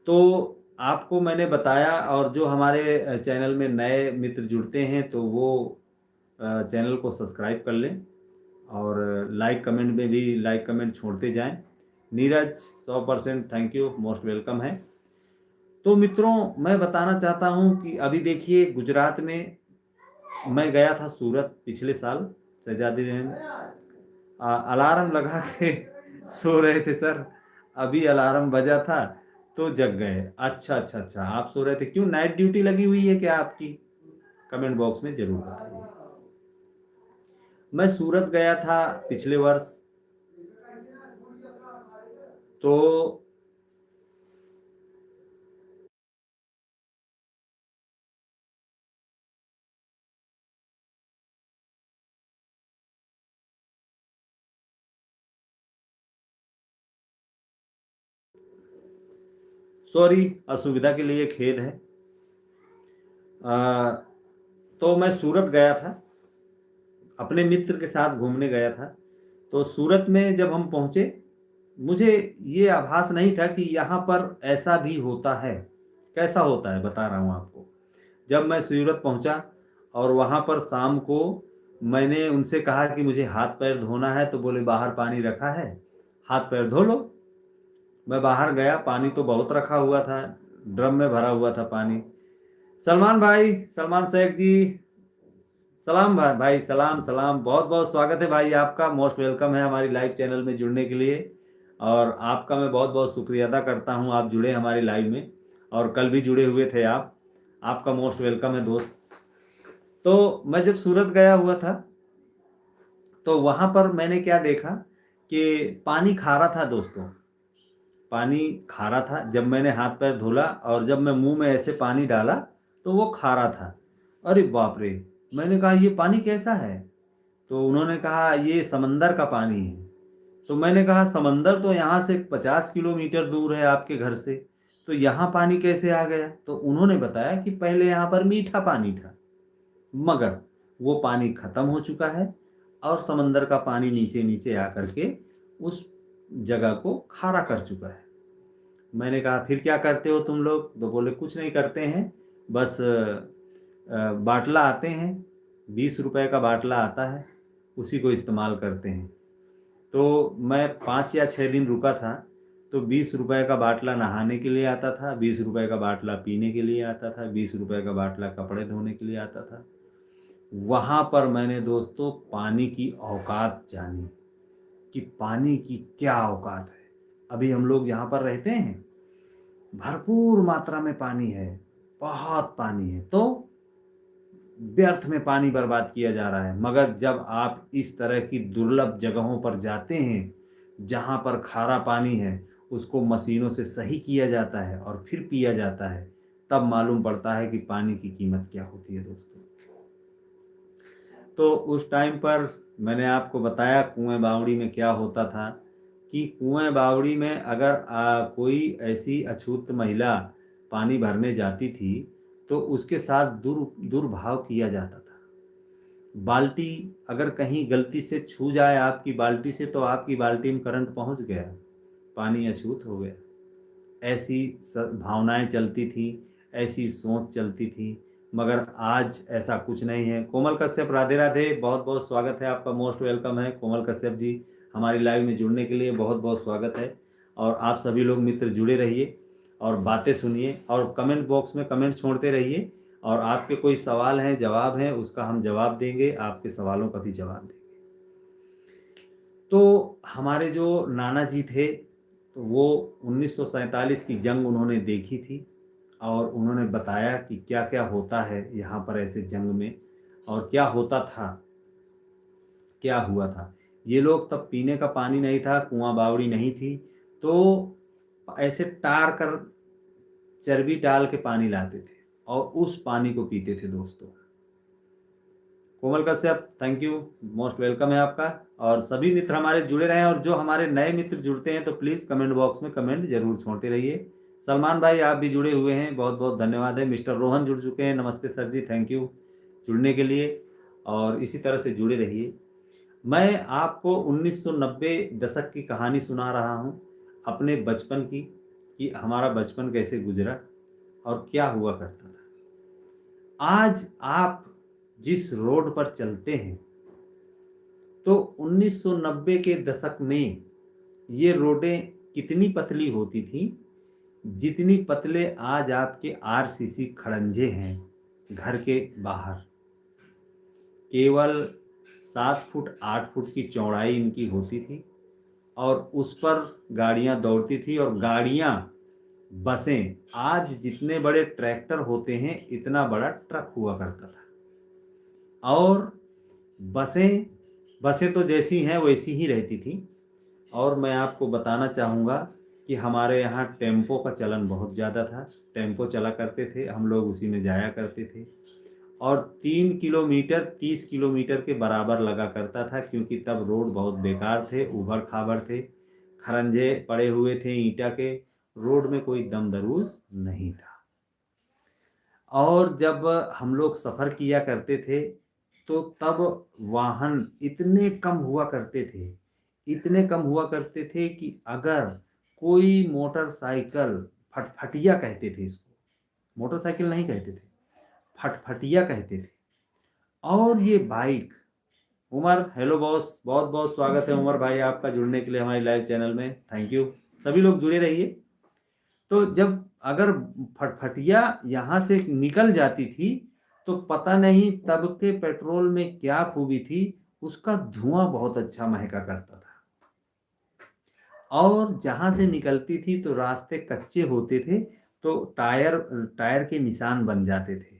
S1: तो आपको मैंने बताया, और जो हमारे चैनल में नए मित्र जुड़ते हैं तो वो चैनल को सब्सक्राइब कर लें और लाइक कमेंट में भी लाइक कमेंट छोड़ते जाएं। Neeraj 100% thank you, most welcome है। तो मित्रों, मैं बताना चाहता हूं कि अभी देखिए गुजरात में मैं गया था सूरत पिछले साल। शहजादी बहन अलार्म लगा के सो रहे थे सर, अभी अलार्म बजा था तो जग गए। अच्छा अच्छा अच्छा, आप सो रहे थे, क्यों नाइट ड्यूटी लगी हुई है क्या आपकी? कमेंट बॉक्स में जरूर बताइए। मैं सूरत गया था पिछले वर्ष। तो सॉरी, असुविधा के लिए खेद है। तो मैं सूरत गया था, अपने मित्र के साथ घूमने गया था। तो सूरत में जब हम पहुंचे, मुझे ये आभास नहीं था कि यहाँ पर ऐसा भी होता है। कैसा होता है बता रहा हूँ आपको। जब मैं सूरत पहुंचा और वहाँ पर शाम को मैंने उनसे कहा कि मुझे हाथ पैर धोना है, तो बोले बाहर पानी रखा है, हाथ पैर धो लो। मैं बाहर गया, पानी तो बहुत रखा हुआ था, ड्रम में भरा हुआ था पानी। सलमान भाई, सलमान शेख जी, सलाम भाई, भाई सलाम सलाम, बहुत बहुत स्वागत है भाई आपका, मोस्ट वेलकम है हमारी लाइव चैनल में जुड़ने के लिए। और आपका मैं बहुत बहुत शुक्रिया अदा करता हूँ, आप जुड़े हमारी लाइव में और कल भी जुड़े हुए थे आप। आपका मोस्ट वेलकम है दोस्त। तो मैं जब सूरत गया हुआ था तो वहाँ पर मैंने क्या देखा कि पानी खारा था दोस्तों, पानी खारा था। जब मैंने हाथ पैर धोला और जब मैं मुंह में ऐसे पानी डाला तो वो खारा था। अरे बाप रे, मैंने कहा ये पानी कैसा है? तो उन्होंने कहा ये समंदर का पानी है। तो मैंने कहा समंदर तो यहाँ से 50 किलोमीटर दूर है आपके घर से, तो यहाँ पानी कैसे आ गया? तो उन्होंने बताया कि पहले यहाँ पर मीठा पानी था, मगर वो पानी खत्म हो चुका है और समंदर का पानी नीचे नीचे आकर के उस जगह को खारा कर चुका है। मैंने कहा फिर क्या करते हो तुम लोग? तो बोले कुछ नहीं करते हैं, बस बाटला आते हैं, 20 रुपए का बाटला आता है, उसी को इस्तेमाल करते हैं। तो मैं 5 या 6 दिन रुका था, तो 20 रुपए का बाटला नहाने के लिए आता था, 20 रुपए का बाटला पीने के लिए आता था, 20 रुपए का बाटला कपड़े धोने के लिए आता था। वहाँ पर मैंने दोस्तों पानी की औकात जानी कि पानी की क्या औकात है। अभी हम लोग यहाँ पर रहते हैं, भरपूर मात्रा में पानी है, बहुत पानी है, तो व्यर्थ में पानी बर्बाद किया जा रहा है। मगर जब आप इस तरह की दुर्लभ जगहों पर जाते हैं जहाँ पर खारा पानी है, उसको मशीनों से सही किया जाता है और फिर पिया जाता है, तब मालूम पड़ता है कि पानी की कीमत क्या होती है दोस्तों। तो उस टाइम पर मैंने आपको बताया कुएं बावड़ी में क्या होता था कि कुएं बावड़ी में अगर कोई ऐसी अछूत महिला पानी भरने जाती थी तो उसके साथ दुर्भाव किया जाता था। बाल्टी अगर कहीं गलती से छू जाए आपकी बाल्टी से तो आपकी बाल्टी में करंट पहुंच गया, पानी अछूत हो गया। ऐसी भावनाएं चलती थी, ऐसी सोच चलती थी। मगर आज ऐसा कुछ नहीं है। कोमल कश्यप, राधे राधे, बहुत बहुत स्वागत है आपका, मोस्ट वेलकम है कोमल कश्यप जी, हमारी लाइव में जुड़ने के लिए बहुत बहुत स्वागत है। और आप सभी लोग मित्र जुड़े रहिए और बातें सुनिए और कमेंट बॉक्स में कमेंट छोड़ते रहिए। और आपके कोई सवाल हैं, जवाब हैं, उसका हम जवाब देंगे, आपके सवालों का भी जवाब देंगे। तो हमारे जो नाना जी थे, तो वो 1947 की जंग उन्होंने देखी थी और उन्होंने बताया कि क्या क्या होता है यहाँ पर ऐसे जंग में और क्या होता था, क्या हुआ था। ये लोग तब पीने का पानी नहीं था, कुआं बावड़ी नहीं थी, तो ऐसे टार कर चर्बी डाल के पानी लाते थे और उस पानी को पीते थे दोस्तों। Komal Kashyap, thank you, most welcome है आपका। और सभी मित्र हमारे जुड़े रहें और जो हमारे नए मित्र जुड़ते हैं तो प्लीज़ कमेंट बॉक्स में कमेंट जरूर छोड़ते रहिए। सलमान भाई आप भी जुड़े हुए हैं, बहुत बहुत धन्यवाद है। मिस्टर रोहन जुड़ चुके हैं, नमस्ते सर जी, थैंक यू जुड़ने के लिए और इसी तरह से जुड़े रहिए। मैं आपको 1990 दशक की कहानी सुना रहा हूँ, अपने बचपन की, कि हमारा बचपन कैसे गुजरा और क्या हुआ करता था। आज आप जिस रोड पर चलते हैं तो 1990 के दशक में ये रोडें कितनी पतली होती थी, जितनी पतले आज आपके आरसीसी खड़ंजे हैं घर के बाहर। केवल 7 फुट 8 फुट की चौड़ाई इनकी होती थी और उस पर गाड़ियां दौड़ती थी। और गाड़ियां, बसें, आज जितने बड़े ट्रैक्टर होते हैं इतना बड़ा ट्रक हुआ करता था। और बसें बसें तो जैसी हैं वैसी ही रहती थी। और मैं आपको बताना चाहूँगा कि हमारे यहाँ टेम्पो का चलन बहुत ज़्यादा था, टेम्पो चला करते थे, हम लोग उसी में जाया करते थे। और 3 किलोमीटर 30 किलोमीटर के बराबर लगा करता था, क्योंकि तब रोड बहुत बेकार थे, उबड़ खाबड़ थे, खरंजे पड़े हुए थे ईंटा के, रोड में कोई दम दरूज नहीं था। और जब हम लोग सफ़र किया करते थे तो तब वाहन इतने कम हुआ करते थे, इतने कम हुआ करते थे कि अगर कोई मोटरसाइकिल, फटफटिया कहते थे इसको, मोटरसाइकिल नहीं कहते थे, फटफटिया कहते थे। और ये बाइक, उमर, हेलो बॉस, बहुत बहुत स्वागत है उमर भाई आपका जुड़ने के लिए हमारी लाइव चैनल में, थैंक यू। सभी लोग जुड़े रहिए। तो जब अगर फटफटिया यहाँ से निकल जाती थी तो पता नहीं तब के पेट्रोल में क्या खूबी थी, उसका धुआं बहुत अच्छा महका करता था। और जहाँ से निकलती थी तो रास्ते कच्चे होते थे, तो टायर के निशान बन जाते थे।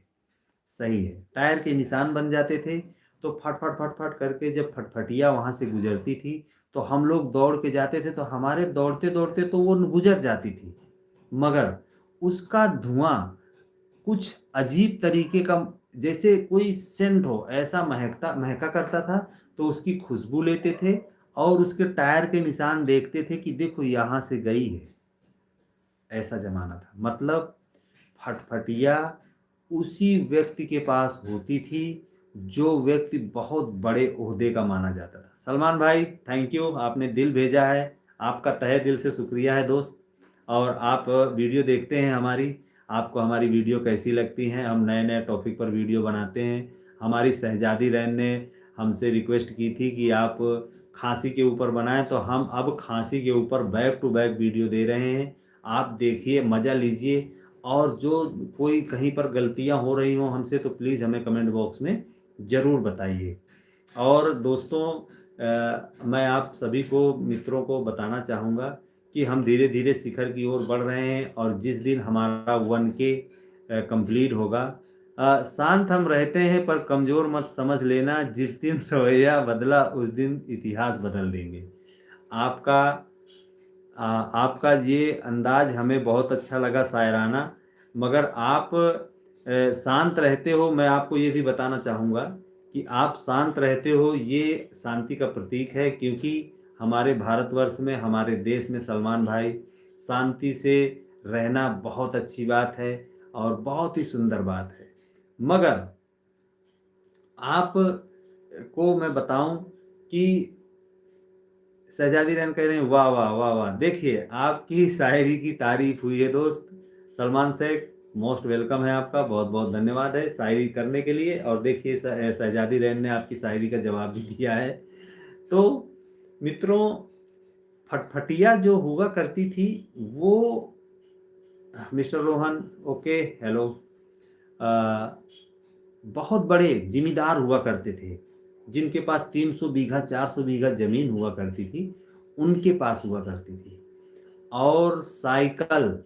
S1: सही है, टायर के निशान बन जाते थे। तो फट फट फट फट करके जब फटफटिया वहाँ से गुजरती थी तो हम लोग दौड़ के जाते थे, तो हमारे दौड़ते दौड़ते तो वो गुजर जाती थी, मगर उसका धुआं कुछ अजीब तरीके का, जैसे कोई सेंट हो ऐसा महका करता था। तो उसकी खुशबू लेते थे और उसके टायर के निशान देखते थे कि देखो यहाँ से गई है। ऐसा जमाना था। मतलब फटफटिया उसी व्यक्ति के पास होती थी जो व्यक्ति बहुत बड़े ओहदे का माना जाता था। सलमान भाई थैंक यू, आपने दिल भेजा है, आपका तहे दिल से शुक्रिया है दोस्त। और आप वीडियो देखते हैं हमारी, आपको हमारी वीडियो कैसी लगती हैं? हम नए नए टॉपिक पर वीडियो बनाते हैं। हमारी शहजादी रैन ने हमसे रिक्वेस्ट की थी कि आप खांसी के ऊपर बनाएं, तो हम अब खांसी के ऊपर बैक टू बैक वीडियो दे रहे हैं। आप देखिए, मज़ा लीजिए। और जो कोई कहीं पर गलतियां हो रही हों हमसे तो प्लीज़ हमें कमेंट बॉक्स में ज़रूर बताइए। और दोस्तों, मैं आप सभी को मित्रों को बताना चाहूँगा कि हम धीरे धीरे शिखर की ओर बढ़ रहे हैं। और जिस दिन हमारा 1K कंप्लीट होगा, शांत हम रहते हैं पर कमज़ोर मत समझ लेना, जिस दिन रवैया बदला उस दिन इतिहास बदल देंगे। आपका आपका ये अंदाज हमें बहुत अच्छा लगा शायराना, मगर आप शांत रहते हो। मैं आपको ये भी बताना चाहूँगा कि आप शांत रहते हो, ये शांति का प्रतीक है, क्योंकि हमारे भारतवर्ष में, हमारे देश में सलमान भाई, शांति से रहना बहुत अच्छी बात है और बहुत ही सुंदर बात है। मगर आप को मैं बताऊं कि शहजादी रैन कह रहे हैं वाह वाह वाह वाह। देखिए, आपकी शायरी की तारीफ हुई है दोस्त। सलमान शेख मोस्ट वेलकम है, आपका बहुत बहुत धन्यवाद है शायरी करने के लिए। और देखिए, शहजादी रैन ने आपकी शायरी का जवाब भी दिया है। तो मित्रों, फटफटिया जो हुआ करती थी वो, मिस्टर रोहन ओके हेलो, बहुत बड़े जिम्मेदार हुआ करते थे, जिनके पास 300 बीघा 400 बीघा जमीन हुआ करती थी, उनके पास हुआ करती थी। और साइकिल,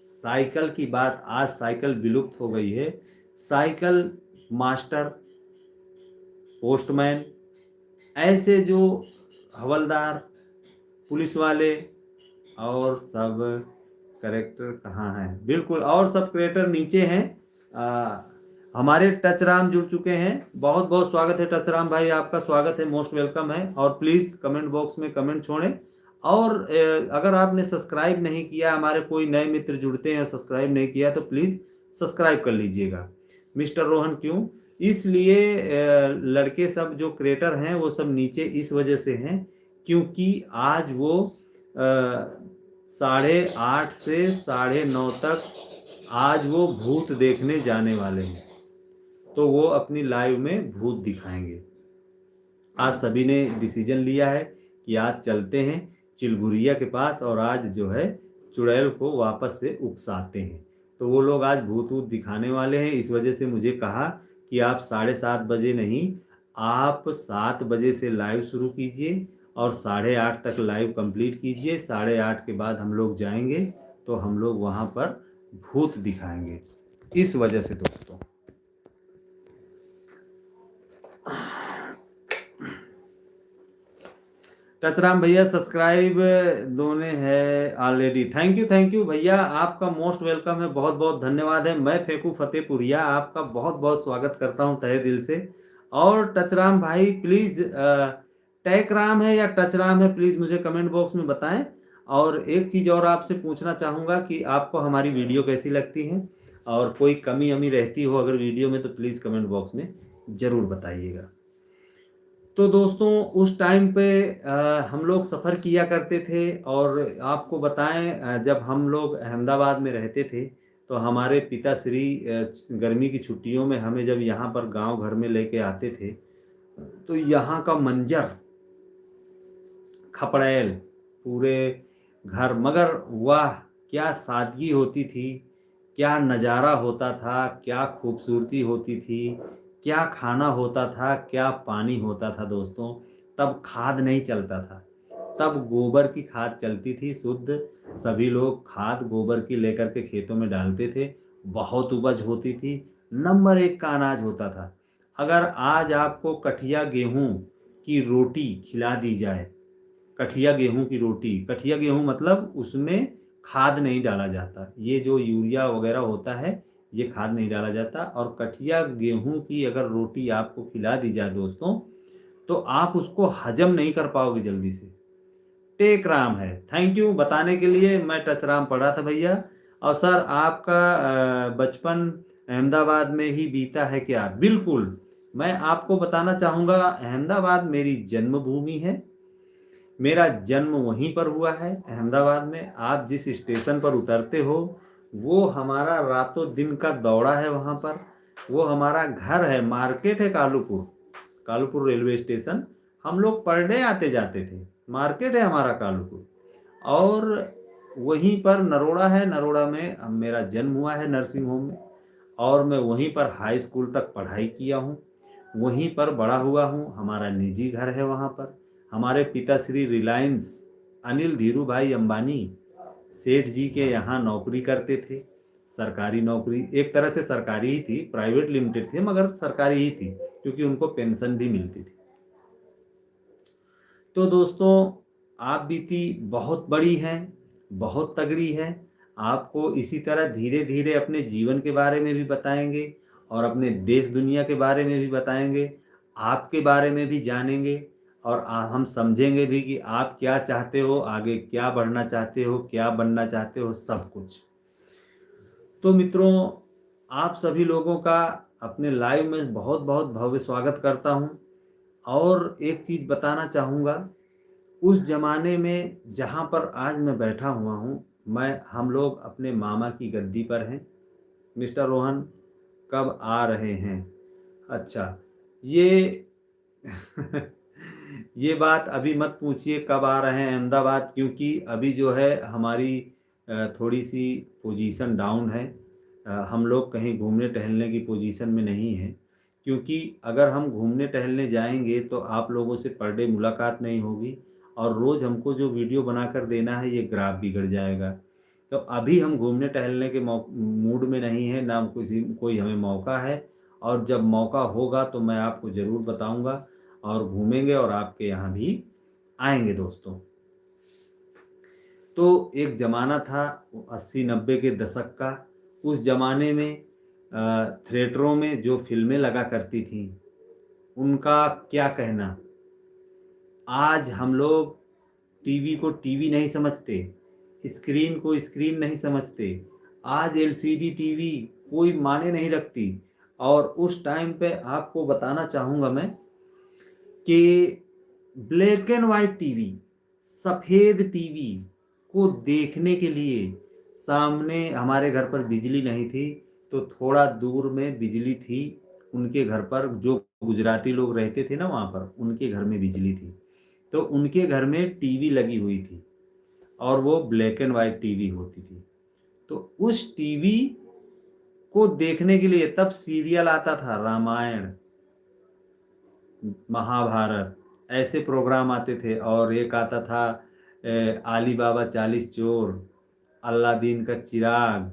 S1: साइकिल की बात, आज साइकिल विलुप्त हो गई है। साइकिल मास्टर, पोस्टमैन, ऐसे जो हवलदार, पुलिस वाले और सब करेक्टर कहाँ हैं? बिल्कुल, और सब क्रिएटर नीचे हैं। हमारे टचराम जुड़ चुके हैं। बहुत बहुत स्वागत है टचराम भाई, आपका स्वागत है, मोस्ट वेलकम है। और प्लीज़ कमेंट बॉक्स में कमेंट छोड़ें। और अगर आपने सब्सक्राइब नहीं किया, हमारे कोई नए मित्र जुड़ते हैं सब्सक्राइब नहीं किया, तो प्लीज़ सब्सक्राइब कर लीजिएगा। मिस्टर रोहन क्यों? इसलिए लड़के सब जो क्रिएटर हैं वो सब नीचे इस वजह से हैं क्योंकि आज वो 8:30 से 9:30 तक आज वो भूत देखने जाने वाले हैं। तो वो अपनी लाइव में भूत दिखाएंगे। आज सभी ने डिसीजन लिया है कि आज चलते हैं चिलगुरिया के पास और आज जो है चुड़ैल को वापस से उकसाते हैं। तो वो लोग आज भूत वूत दिखाने वाले हैं। इस वजह से मुझे कहा कि आप 7:30 बजे नहीं, आप 7 बजे से लाइव शुरू कीजिए और 8:30 तक लाइव कंप्लीट कीजिए। 8:30 के बाद हम लोग जाएंगे तो हम लोग वहाँ पर भूत दिखाएंगे। इस वजह से दोस्तों, टचराम भैया सब्सक्राइब दोनों है ऑलरेडी। थैंक यू भैया, आपका मोस्ट वेलकम है, बहुत बहुत धन्यवाद है। मैं फेंकू फतेहपुरिया आपका बहुत बहुत स्वागत करता हूं तहे दिल से। और टचराम भाई प्लीज़, टैकराम है या टचराम है, प्लीज़ मुझे कमेंट बॉक्स में बताएं। और एक चीज़ और आपसे पूछना चाहूँगा कि आपको हमारी वीडियो कैसी लगती है, और कोई कमी अमी रहती हो अगर वीडियो में तो प्लीज़ कमेंट बॉक्स में ज़रूर बताइएगा। तो दोस्तों, उस टाइम पे हम लोग सफ़र किया करते थे। और आपको बताएं, जब हम लोग अहमदाबाद में रहते थे तो हमारे पिताश्री गर्मी की छुट्टियों में हमें जब यहाँ पर गांव घर में लेके आते थे तो यहाँ का मंजर, खपड़ैल, पूरे घर, मगर वाह क्या सादगी होती थी, क्या नज़ारा होता था, क्या खूबसूरती होती थी, क्या खाना होता था, क्या पानी होता था दोस्तों। तब खाद नहीं चलता था, तब गोबर की खाद चलती थी शुद्ध। सभी लोग खाद गोबर की लेकर के खेतों में डालते थे, बहुत उपज होती थी, नंबर एक का अनाज होता था। अगर आज आपको कठिया गेहूं की रोटी खिला दी जाए, कठिया गेहूं की रोटी, कठिया गेहूं मतलब उसमें खाद नहीं डाला जाता, ये जो यूरिया वगैरह होता है ये खाद नहीं डाला जाता, और कठिया गेहूं की अगर रोटी आपको खिला दी जाए दोस्तों, तो आप उसको हजम नहीं कर पाओगे जल्दी से। टेक राम है, थैंक यू बताने के लिए। मैं टच राम पढ़ा था भैया। और सर आपका बचपन अहमदाबाद में ही बीता है क्या? बिल्कुल, मैं आपको बताना चाहूँगा, अहमदाबाद मेरी जन्मभूमि है, मेरा जन्म वहीं पर हुआ है अहमदाबाद में। आप जिस स्टेशन पर उतरते हो वो हमारा रातों दिन का दौड़ा है वहाँ पर, वो हमारा घर है, मार्केट है कालूपुर, कालूपुर रेलवे स्टेशन। हम लोग पर डे आते जाते थे, मार्केट है हमारा कालूपुर। और वहीं पर नरोड़ा है, नरोड़ा में मेरा जन्म हुआ है नर्सिंग होम में, और मैं वहीं पर हाई स्कूल तक पढ़ाई किया हूँ, वहीं पर बड़ा हुआ हूँ। हमारा निजी घर है वहाँ पर। हमारे पिताश्री रिलायंस अनिल धीरू भाई अंबानी सेठ जी के यहाँ नौकरी करते थे, सरकारी नौकरी, एक तरह से सरकारी ही थी, प्राइवेट लिमिटेड थी मगर सरकारी ही थी, क्योंकि उनको पेंशन भी मिलती थी। तो दोस्तों आप बीती बहुत बड़ी है, बहुत तगड़ी है। आपको इसी तरह धीरे धीरे अपने जीवन के बारे में भी बताएंगे, और अपने देश दुनिया के बारे में भी बताएंगे, आपके बारे में भी जानेंगे, और हम समझेंगे भी कि आप क्या चाहते हो, आगे क्या बढ़ना चाहते हो, क्या बनना चाहते हो, सब कुछ। तो मित्रों आप सभी लोगों का अपने लाइव में बहुत बहुत भव्य स्वागत करता हूं। और एक चीज़ बताना चाहूँगा, उस जमाने में जहाँ पर आज मैं बैठा हुआ हूँ, मैं हम लोग अपने मामा की गद्दी पर हैं। मिस्टर रोहन कब आ रहे हैं? अच्छा, ये ये बात अभी मत पूछिए कब आ रहे हैं अहमदाबाद, क्योंकि अभी जो है हमारी थोड़ी सी पोजीशन डाउन है। हम लोग कहीं घूमने टहलने की पोजीशन में नहीं हैं, क्योंकि अगर हम घूमने टहलने जाएंगे तो आप लोगों से पर डे मुलाकात नहीं होगी, और रोज़ हमको जो वीडियो बनाकर देना है ये ग्राफ बिगड़ जाएगा। तो अभी हम घूमने टहलने के मूड में नहीं है, ना कोई हमें मौका है। और जब मौका होगा तो मैं आपको ज़रूर बताऊंगा, और घूमेंगे और आपके यहाँ भी आएंगे दोस्तों। तो एक ज़माना था 80-90 के दशक का, उस ज़माने में थिएटरों में जो फिल्में लगा करती थीं उनका क्या कहना। आज हम लोग टीवी को टीवी नहीं समझते, स्क्रीन को स्क्रीन नहीं समझते। आज एलसीडी टीवी कोई माने नहीं रखती। और उस टाइम पे आपको बताना चाहूँगा मैं कि ब्लैक एंड वाइट टीवी, सफ़ेद टीवी को देखने के लिए, सामने हमारे घर पर बिजली नहीं थी तो थोड़ा दूर में बिजली थी, उनके घर पर जो गुजराती लोग रहते थे ना वहाँ पर, उनके घर में बिजली थी, तो उनके घर में टीवी लगी हुई थी, और वो ब्लैक एंड वाइट टीवी होती थी। तो उस टीवी को देखने के लिए तब सीरियल आता था, रामायण, महाभारत, ऐसे प्रोग्राम आते थे। और एक आता था आली बाबा 40 चोर, अलादीन का चिराग,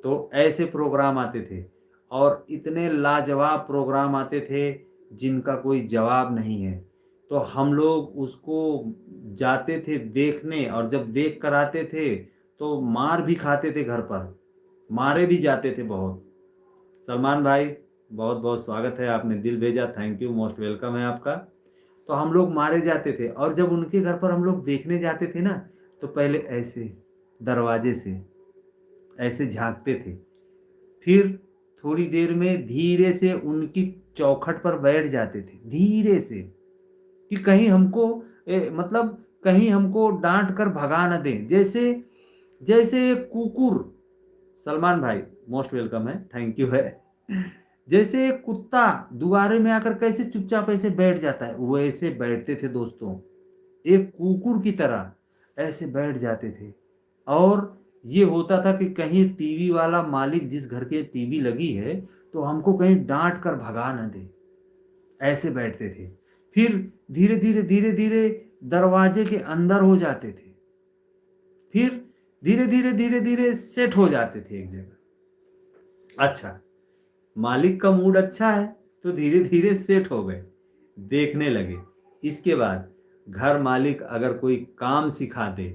S1: तो ऐसे प्रोग्राम आते थे। और इतने लाजवाब प्रोग्राम आते थे जिनका कोई जवाब नहीं है। तो हम लोग उसको जाते थे देखने, और जब देख कर आते थे तो मार भी खाते थे, घर पर मारे भी जाते थे बहुत। सलमान भाई बहुत बहुत स्वागत है, आपने दिल भेजा, थैंक यू, मोस्ट वेलकम है आपका। तो हम लोग मारे जाते थे, और जब उनके घर पर हम लोग देखने जाते थे ना, तो पहले ऐसे दरवाजे से ऐसे झांकते थे, फिर थोड़ी देर में धीरे से उनकी चौखट पर बैठ जाते थे धीरे से, कि कहीं हमको मतलब कहीं हमको डांट कर भगा न दें। जैसे जैसे एक कुकुर, सलमान भाई मोस्ट वेलकम है, थैंक यू है। जैसे एक कुत्ता दुआरे में आकर कैसे चुपचाप ऐसे बैठ जाता है, वैसे बैठते थे दोस्तों, एक कुकुर की तरह ऐसे बैठ जाते थे। और ये होता था कि कहीं टीवी वाला मालिक, जिस घर के टीवी लगी है, तो हमको कहीं डांट कर भगा न दे, ऐसे बैठते थे। फिर धीरे धीरे धीरे धीरे दरवाजे के अंदर हो जाते थे, फिर धीरे धीरे धीरे धीरे सेट हो जाते थे एक जगह। अच्छा, मालिक का मूड अच्छा है तो धीरे धीरे सेट हो गए, देखने लगे। इसके बाद घर मालिक अगर कोई काम सिखा दे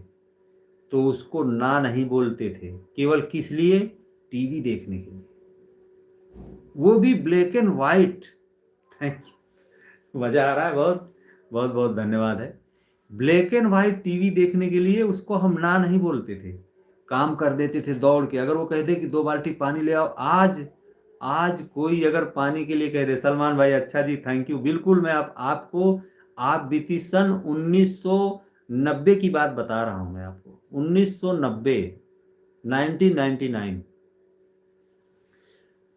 S1: तो उसको ना नहीं बोलते थे। केवल किस लिए? टीवी देखने के लिए, वो भी black and white. Thank you, मजा आ रहा है, बहुत बहुत बहुत धन्यवाद है। ब्लैक एंड वाइट टीवी देखने के लिए उसको हम ना नहीं बोलते थे, काम कर देते थे दौड़ के। अगर वो कह दे कि 2 बाल्टी पानी ले आओ, आज आज कोई अगर पानी के लिए कह दे, सलमान भाई अच्छा जी थैंक यू, बिल्कुल मैं आपको आप बीती सन 1990 की बात बता रहा हूं। मैं आपको 1990, 1999।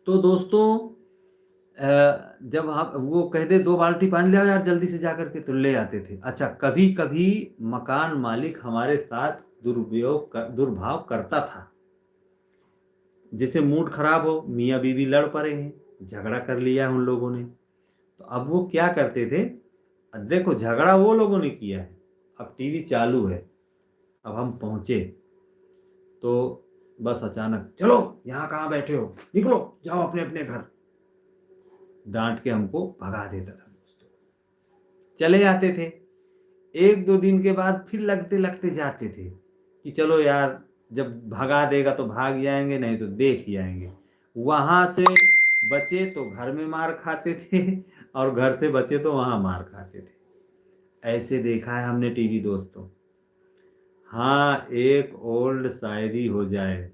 S1: तो दोस्तों जब हम वो कह दे 2 बाल्टी पानी ले आओ यार जल्दी से जा करके, तो ले आते थे। अच्छा, कभी कभी मकान मालिक हमारे साथ दुर्भाव करता था। जैसे मूड खराब हो, मियाँ बीवी लड़ पड़े हैं, झगड़ा कर लिया उन लोगों ने, तो अब वो क्या करते थे? देखो, झगड़ा वो लोगों ने किया है, अब टीवी चालू है, अब हम पहुंचे तो बस अचानक, चलो यहाँ कहाँ बैठे हो, निकलो जाओ अपने अपने घर, डांट के हमको भगा देता था दोस्तों। चले आते थे, 1-2 दिन के बाद फिर लगते लगते जाते थे कि चलो यार, जब भगा देगा तो भाग जाएंगे, नहीं तो देख ही आएंगे। वहां से बचे तो घर में मार खाते थे, और घर से बचे तो वहां मार खाते थे। ऐसे देखा है हमने टीवी दोस्तों। हाँ, एक ओल्ड शायरी हो जाए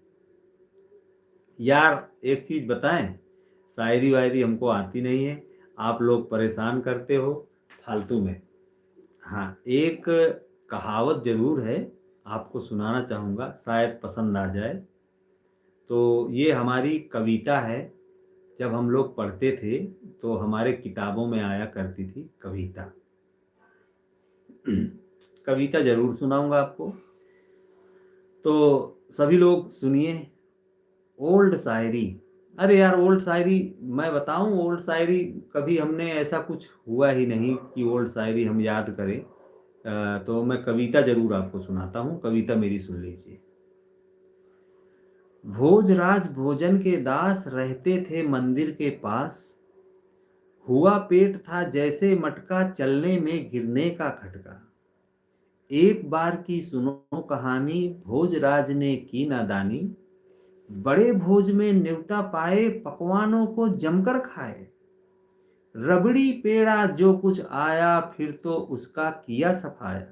S1: यार, एक चीज बताएं, शायरी वायरी हमको आती नहीं है, आप लोग परेशान करते हो फालतू में। हाँ, एक कहावत जरूर है, आपको सुनाना चाहूँगा, शायद पसंद आ जाए। तो ये हमारी कविता है, जब हम लोग पढ़ते थे तो हमारे किताबों में आया करती थी कविता। कविता जरूर सुनाऊंगा आपको, तो सभी लोग सुनिए। ओल्ड शायरी, अरे यार ओल्ड शायरी मैं बताऊं, ओल्ड शायरी कभी हमने ऐसा कुछ हुआ ही नहीं कि ओल्ड शायरी हम याद करें। तो मैं कविता जरूर आपको सुनाता हूँ, कविता मेरी सुन लीजिए। भोजराज भोजन के दास रहते थे मंदिर के पास, हुआ पेट था जैसे मटका, चलने में गिरने का खटका। एक बार की सुनो कहानी, भोजराज ने की नादानी, बड़े भोज में न्योता पाए, पकवानों को जमकर खाए। रबड़ी पेड़ा जो कुछ आया, फिर तो उसका किया सफाया।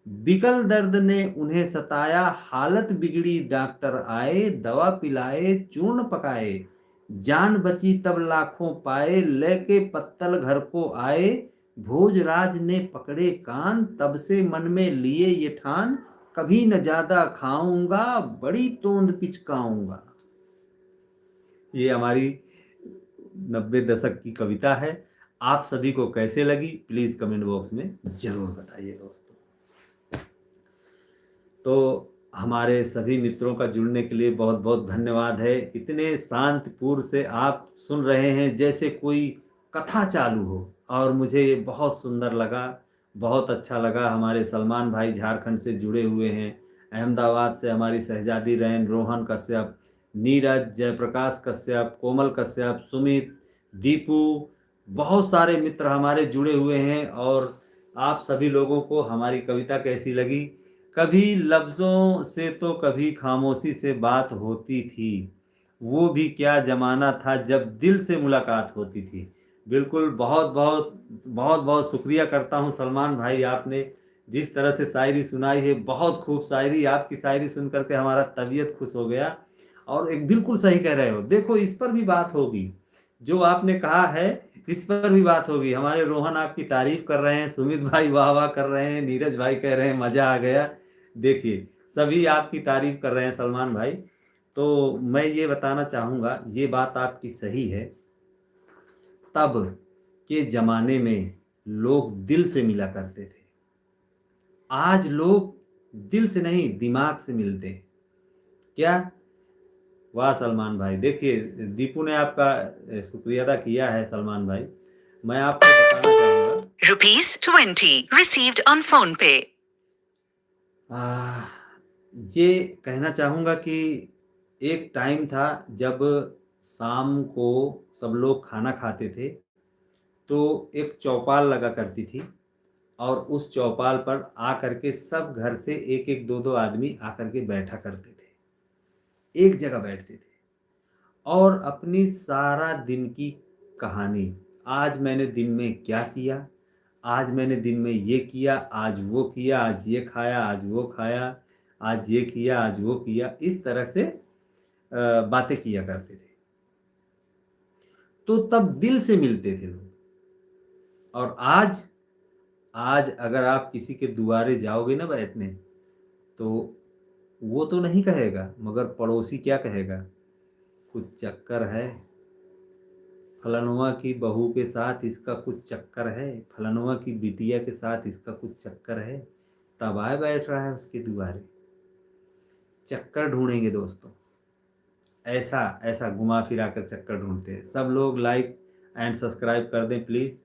S1: बिकल दर्द ने उन्हें सताया, हालत बिगड़ी डॉक्टर आए, दवा पिलाए चूर्ण पकाए। जान बची तब लाखों पाए, लेके पत्तल घर को आए। भोजराज ने पकड़े कान, तब से मन में लिए ये ठान, कभी न ज्यादा खाऊंगा, बड़ी तोंद पिचकाऊंगा। ये हमारी 90 दशक की कविता है। आप सभी को कैसे लगी प्लीज कमेंट बॉक्स में जरूर बताइए दोस्तों। तो हमारे सभी मित्रों का जुड़ने के लिए बहुत बहुत धन्यवाद है। इतने शांतिपूर्ण से आप सुन रहे हैं जैसे कोई कथा चालू हो, और मुझे ये बहुत सुंदर लगा, बहुत अच्छा लगा। हमारे सलमान भाई झारखंड से जुड़े हुए हैं, अहमदाबाद से हमारी शहजादी रैन, रोहन कश्यप, नीरज, जयप्रकाश कश्यप, कोमल कश्यप, सुमित, दीपू, बहुत सारे मित्र हमारे जुड़े हुए हैं। और आप सभी लोगों को हमारी कविता कैसी लगी? कभी लफ्ज़ों से तो कभी खामोशी से बात होती थी, वो भी क्या ज़माना था जब दिल से मुलाकात होती थी। बिल्कुल, बहुत बहुत बहुत बहुत शुक्रिया करता हूँ सलमान भाई, आपने जिस तरह से शायरी सुनाई है, बहुत खूब शायरी। आपकी शायरी सुन करके हमारा तबीयत खुश हो गया। और एक बिल्कुल सही कह रहे हो, देखो इस पर भी बात होगी, जो आपने कहा है इस पर भी बात होगी। हमारे रोहन आपकी तारीफ कर रहे हैं, सुमित भाई वाह वाह कर रहे हैं, नीरज भाई कह रहे हैं मज़ा आ गया। देखिए, सभी आपकी तारीफ कर रहे हैं सलमान भाई। तो मैं ये बताना चाहूँगा, ये बात आपकी सही है, तब के ज़माने में लोग दिल से मिला करते थे। आज लोग दिल से नहीं दिमाग से मिलते हैं। क्या? वाह सलमान भाई, देखिए दीपू ने आपका शुक्रिया अदा किया है सलमान भाई। मैं आपको बताना चाहूँगा
S2: ₹20 received on phone पे।
S1: ये कहना चाहूँगा कि एक टाइम था जब शाम को सब लोग खाना खाते थे तो एक चौपाल लगा करती थी, और उस चौपाल पर आ करके सब घर से एक एक दो दो आदमी आकर के बैठा करते थे, एक जगह बैठते थे और अपनी सारा दिन की कहानी, आज मैंने दिन में क्या किया, आज मैंने दिन में ये किया, आज वो किया, आज ये खाया, आज वो खाया, आज ये किया, आज वो किया, इस तरह से बातें किया करते थे। तो तब दिल से मिलते थे लोग। और आज आज अगर आप किसी के दुआरे जाओगे ना बैठने, तो वो तो नहीं कहेगा, मगर पड़ोसी क्या कहेगा, कुछ चक्कर है, फलानुआ की बहू के साथ इसका कुछ चक्कर है, फलानुआ की बिटिया के साथ इसका कुछ चक्कर है, तब आए बैठ रहा है उसके दुआरे। चक्कर ढूंढेंगे दोस्तों, ऐसा ऐसा घुमा फिरा कर चक्कर ढूंढते हैं। सब लोग लाइक एंड सब्सक्राइब कर दें प्लीज़।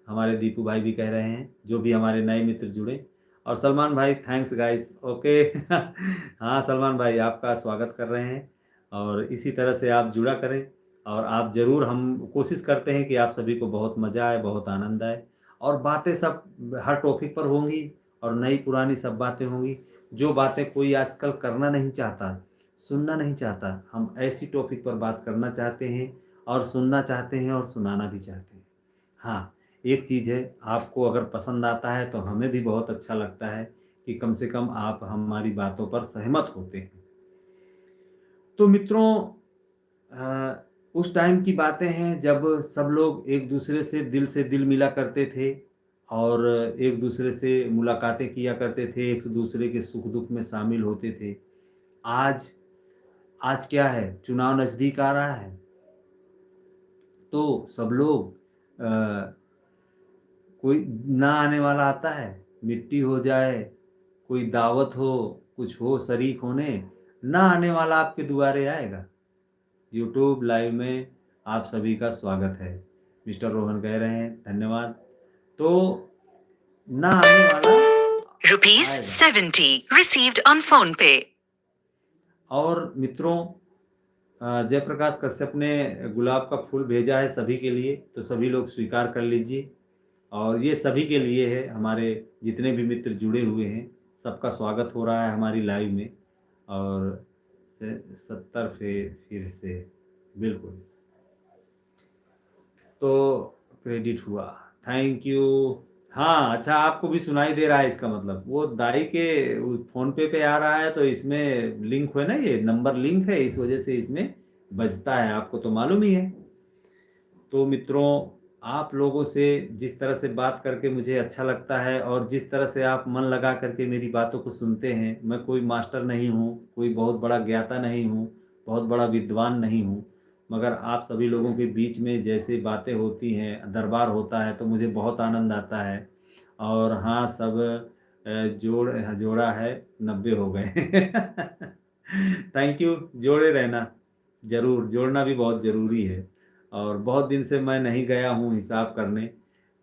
S1: हमारे दीपू भाई भी कह रहे हैं, जो भी हमारे नए मित्र जुड़े। और सलमान भाई थैंक्स गाइस, ओके। हाँ सलमान भाई, आपका स्वागत कर रहे हैं और इसी तरह से आप जुड़ा करें। और आप ज़रूर, हम कोशिश करते हैं कि आप सभी को बहुत मज़ा आए, बहुत आनंद आए, और बातें सब हर टॉपिक पर होंगी और नई पुरानी सब बातें होंगी। जो बातें कोई आजकल करना नहीं चाहता, सुनना नहीं चाहता, हम ऐसी टॉपिक पर बात करना चाहते हैं और सुनना चाहते हैं और सुनाना भी चाहते हैं। हाँ, एक चीज़ है, आपको अगर पसंद आता है तो हमें भी बहुत अच्छा लगता है कि कम से कम आप हमारी बातों पर सहमत होते हैं। तो मित्रों, उस टाइम की बातें हैं जब सब लोग एक दूसरे से दिल मिला करते थे और एक दूसरे से मुलाकातें किया करते थे, एक दूसरे के सुख दुख में शामिल होते थे। आज आज क्या है, चुनाव नज़दीक आ रहा है तो सब लोग कोई ना आने वाला आता है, मिट्टी हो जाए, कोई दावत हो, कुछ हो शरीक होने, ना आने वाला आपके दुआरे आएगा। यूट्यूब लाइव में आप सभी का स्वागत है, मिस्टर रोहन कह रहे हैं, धन्यवाद। तो ना आने वाला आएगा।
S2: ₹70 received on phone पे।
S1: और मित्रों, जयप्रकाश कश्यप ने गुलाब का फूल भेजा है सभी के लिए, तो सभी लोग स्वीकार कर लीजिए। और ये सभी के लिए है, हमारे जितने भी मित्र जुड़े हुए हैं सबका स्वागत हो रहा है हमारी लाइव में। और 70 फिर से बिल्कुल, तो क्रेडिट हुआ, थैंक यू। हाँ अच्छा, आपको भी सुनाई दे रहा है, इसका मतलब वो दाई के फ़ोन पे आ रहा है, तो इसमें लिंक है ना, ये नंबर लिंक है, इस वजह से इसमें बजता है, आपको तो मालूम ही है। तो मित्रों, आप लोगों से जिस तरह से बात करके मुझे अच्छा लगता है और जिस तरह से आप मन लगा करके मेरी बातों को सुनते हैं, मैं कोई मास्टर नहीं हूँ, कोई बहुत बड़ा ज्ञाता नहीं हूँ, बहुत बड़ा विद्वान नहीं हूँ, मगर आप सभी लोगों के बीच में जैसे बातें होती हैं, दरबार होता है, तो मुझे बहुत आनंद आता है। और हाँ, सब जोड़ा है, 90 हो गए। थैंक यू, जोड़े रहना, ज़रूर जोड़ना भी बहुत ज़रूरी है। और बहुत दिन से मैं नहीं गया हूँ हिसाब करने,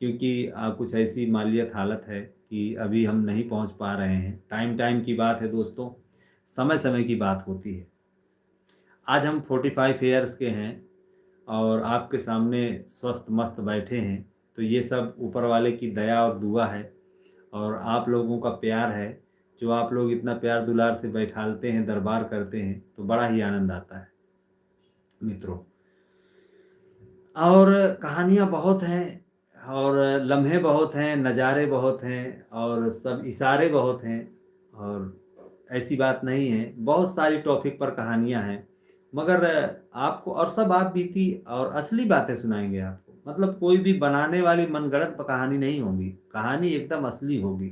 S1: क्योंकि कुछ ऐसी मालियत हालत है कि अभी हम नहीं पहुँच पा रहे हैं। टाइम टाइम की बात है दोस्तों, समय समय की बात होती है। आज हम 45 ईयर्स के हैं और आपके सामने स्वस्थ मस्त बैठे हैं, तो ये सब ऊपर वाले की दया और दुआ है और आप लोगों का प्यार है। जो आप लोग इतना प्यार दुलार से बैठालते हैं, दरबार करते हैं, तो बड़ा ही आनंद आता है मित्रों। और कहानियाँ बहुत हैं और लम्हे बहुत हैं, नज़ारे बहुत हैं और सब इशारे बहुत हैं। और ऐसी बात नहीं है, बहुत सारी टॉपिक पर कहानियाँ हैं, मगर आपको और सब आप बीती और असली बातें सुनाएंगे आपको। मतलब कोई भी बनाने वाली मनगढ़ंत कहानी नहीं होगी, कहानी एकदम असली होगी।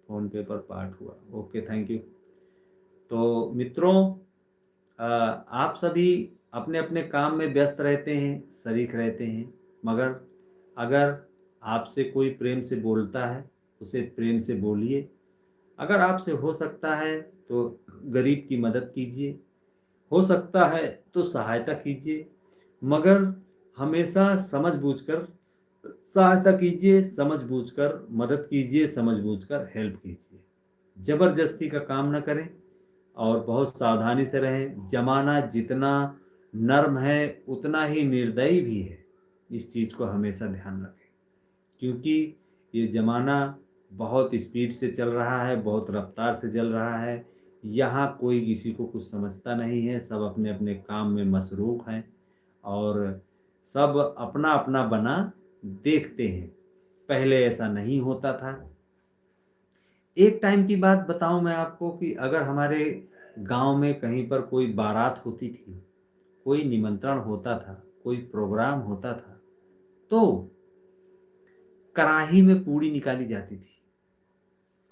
S1: फ़ोन पे पर पाठ हुआ, ओके थैंक यू। तो मित्रों, आप सभी अपने अपने काम में व्यस्त रहते हैं, शरीक रहते हैं, मगर अगर आपसे कोई प्रेम से बोलता है, उसे प्रेम से बोलिए। अगर आपसे हो सकता है तो गरीब की मदद कीजिए, हो सकता है तो सहायता कीजिए, मगर हमेशा समझ-बूझकर सहायता कीजिए, समझ-बूझकर मदद कीजिए, समझ-बूझकर हेल्प कीजिए। ज़बरदस्ती का काम ना करें और बहुत सावधानी से रहें। ज़माना जितना नर्म है, उतना ही निर्दयी भी है। इस चीज़ को हमेशा ध्यान रखें, क्योंकि ये ज़माना बहुत स्पीड से चल रहा है, बहुत रफ़्तार से चल रहा है। यहाँ कोई किसी को कुछ समझता नहीं है, सब अपने-अपने काम में मसरूफ़ हैं और सब अपना-अपना बना देखते हैं। पहले ऐसा नहीं होता था। एक टाइम की बात बताऊँ मैं आपको कि अगर हमारे गाँव में कहीं पर कोई बारात होती थी, कोई निमंत्रण होता था, कोई प्रोग्राम होता था, तो कड़ाही में पूड़ी निकाली जाती थी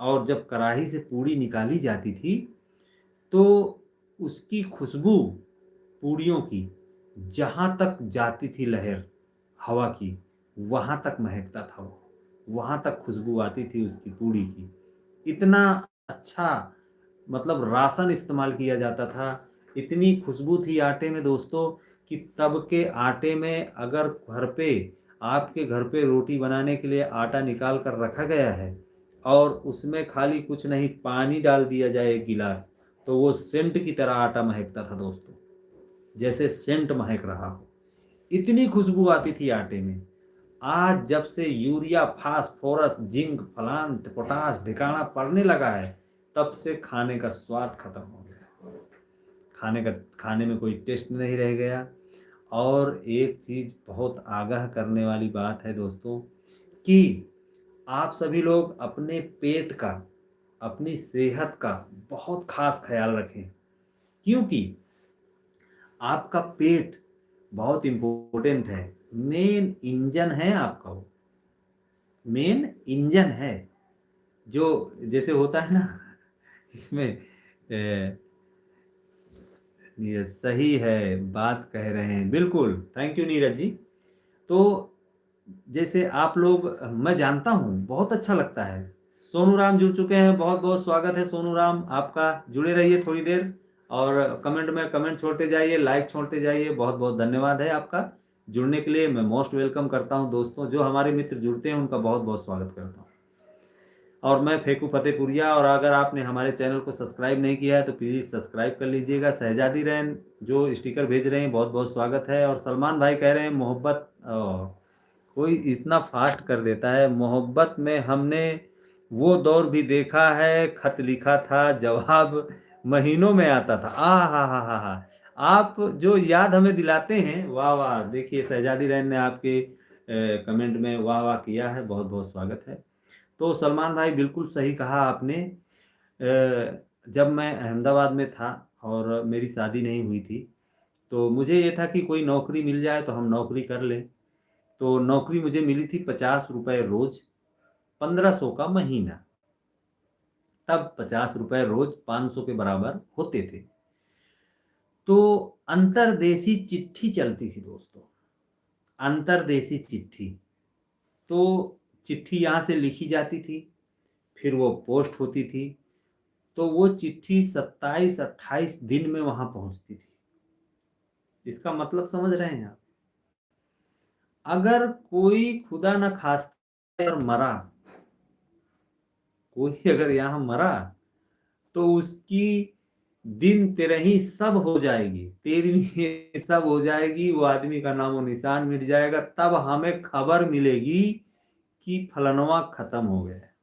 S1: और जब कड़ाही से पूड़ी निकाली जाती थी, तो उसकी खुशबू पूड़ियों की जहाँ तक जाती थी लहर हवा की, वहाँ तक महकता था वो। वहाँ तक खुशबू आती थी उसकी पूड़ी की। इतना अच्छा मतलब राशन इस्तेमाल किया जाता था, इतनी खुशबू थी आटे में दोस्तों कि तब के आटे में अगर आपके घर पे रोटी बनाने के लिए आटा निकाल कर रखा गया है और उसमें खाली कुछ नहीं पानी डाल दिया जाए 1 गिलास, तो वो सेंट की तरह आटा महकता था दोस्तों, जैसे सेंट महक रहा हो। इतनी खुशबू आती थी आटे में। आज जब से यूरिया, फास्फोरस, जिंक, फलान, पोटाश ठिकाना पड़ने लगा है, तब से खाने का स्वाद खत्म हो गया। खाने में कोई टेस्ट नहीं रह गया। और एक चीज़ बहुत आगाह करने वाली बात है दोस्तों कि आप सभी लोग अपने पेट का, अपनी सेहत का बहुत खास ख्याल रखें, क्योंकि आपका पेट बहुत इम्पोर्टेंट है। मेन इंजन है आपका वो, मेन इंजन है। जो जैसे होता है ना इसमें ये सही है, बात कह रहे हैं, बिल्कुल। Thank you Neeraj ji. तो जैसे आप लोग, मैं जानता हूँ बहुत अच्छा लगता है। सोनू राम जुड़ चुके हैं, बहुत बहुत स्वागत है सोनू राम आपका। जुड़े रहिए थोड़ी देर और कमेंट में कमेंट छोड़ते जाइए, लाइक छोड़ते जाइए। बहुत बहुत धन्यवाद है आपका जुड़ने के लिए। मैं मोस्ट वेलकम करता हूँ दोस्तों। जो हमारे मित्र जुड़ते हैं उनका बहुत बहुत स्वागत करता हूँ। और मैं फेकू फतेहपुरिया, और अगर आपने हमारे चैनल को सब्सक्राइब नहीं किया है तो प्लीज़ सब्सक्राइब कर लीजिएगा। शहजादी रैन जो स्टिकर भेज रहे हैं, बहुत बहुत स्वागत है। और सलमान भाई कह रहे हैं मोहब्बत, कोई इतना फास्ट कर देता है। मोहब्बत में हमने वो दौर भी देखा है, खत लिखा था जवाब महीनों में आता था। हा। आप जो याद हमें दिलाते हैं, वाह वाह। देखिए शहजादी रैन ने आपके कमेंट में वाह वाह किया है, बहुत बहुत स्वागत है। तो सलमान भाई बिल्कुल सही कहा आपने। जब मैं अहमदाबाद में था और मेरी शादी नहीं हुई थी, तो मुझे ये था कि कोई नौकरी मिल जाए तो हम नौकरी कर लें। तो नौकरी मुझे मिली थी 50 रुपये रोज़, 1500 का महीना। तब 50 रुपये रोज़ 500 के बराबर होते थे। तो अंतरदेशी चिट्ठी चलती थी दोस्तों, अंतरदेशी चिट्ठी। तो चिट्ठी यहाँ से लिखी जाती थी, फिर वो पोस्ट होती थी। तो वो चिट्ठी 27-28 दिन में वहां पहुंचती थी। इसका मतलब समझ रहे हैं आप? अगर कोई खुदा न खास्ता और मरा, कोई अगर यहाँ मरा, तो उसकी दिन तेरही सब हो जाएगी, 13वीं सब हो जाएगी। वो आदमी का नामो निशान मिट जाएगा। तब हमें खबर मिलेगी कि फलनवा खत्म हो गया है।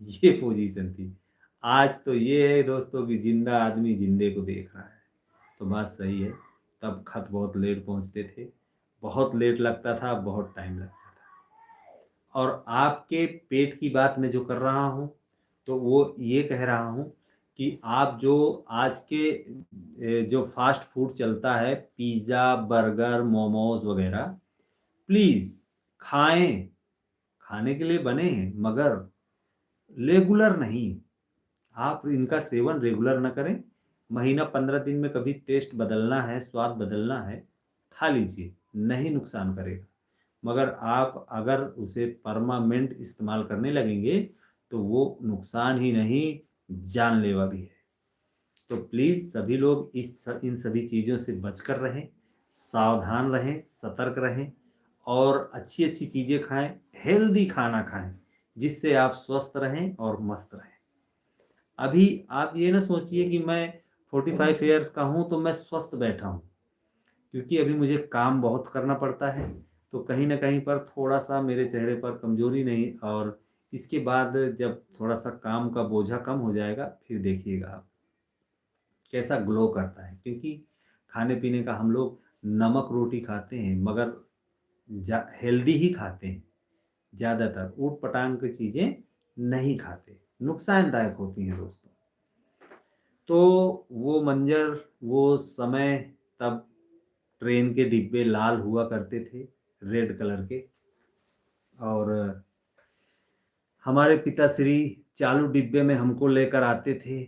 S1: ये पोजीशन थी। आज तो ये है दोस्तों कि जिंदा आदमी जिंदे को देख रहा है। तो बात सही है। तब खत बहुत लेट पहुंचते थे, बहुत लेट लगता था, बहुत टाइम लगता था। और आपके पेट की बात मैं जो कर रहा हूँ, तो वो ये कह रहा हूँ कि आप जो आज के जो फास्ट फूड चलता है, पिज़्ज़ा, बर्गर, मोमोज वगैरह, प्लीज़ खाएं। खाने के लिए बने हैं, मगर रेगुलर नहीं। आप इनका सेवन रेगुलर ना करें। महीना 15 दिन में कभी टेस्ट बदलना है, स्वाद बदलना है, खा लीजिए, नहीं नुकसान करेगा। मगर आप अगर उसे परमानेंट इस्तेमाल करने लगेंगे तो वो नुकसान ही नहीं जानलेवा भी है। तो प्लीज़ सभी लोग इन सभी चीज़ों से बचकर रहें, सावधान रहें, सतर्क रहें और अच्छी अच्छी चीज़ें खाएं, हेल्दी खाना खाएं, जिससे आप स्वस्थ रहें और मस्त रहें। अभी आप ये ना सोचिए कि मैं 45 ईयर्स का हूँ तो मैं स्वस्थ बैठा हूँ, क्योंकि अभी मुझे काम बहुत करना पड़ता है। तो कहीं ना कहीं पर थोड़ा सा मेरे चेहरे पर कमजोरी नहीं, और इसके बाद जब थोड़ा सा काम का बोझा कम हो जाएगा फिर देखिएगा आप कैसा ग्लो करता है। क्योंकि खाने पीने का हम लोग नमक रोटी खाते हैं, मगर हेल्दी ही खाते हैं, ज़्यादातर ऊट पटांग की चीज़ें नहीं खाते, नुकसानदायक होती हैं दोस्तों। तो वो मंजर, वो समय, तब ट्रेन के डिब्बे लाल हुआ करते थे, रेड कलर के, और हमारे पिताश्री चालू डिब्बे में हमको लेकर आते थे।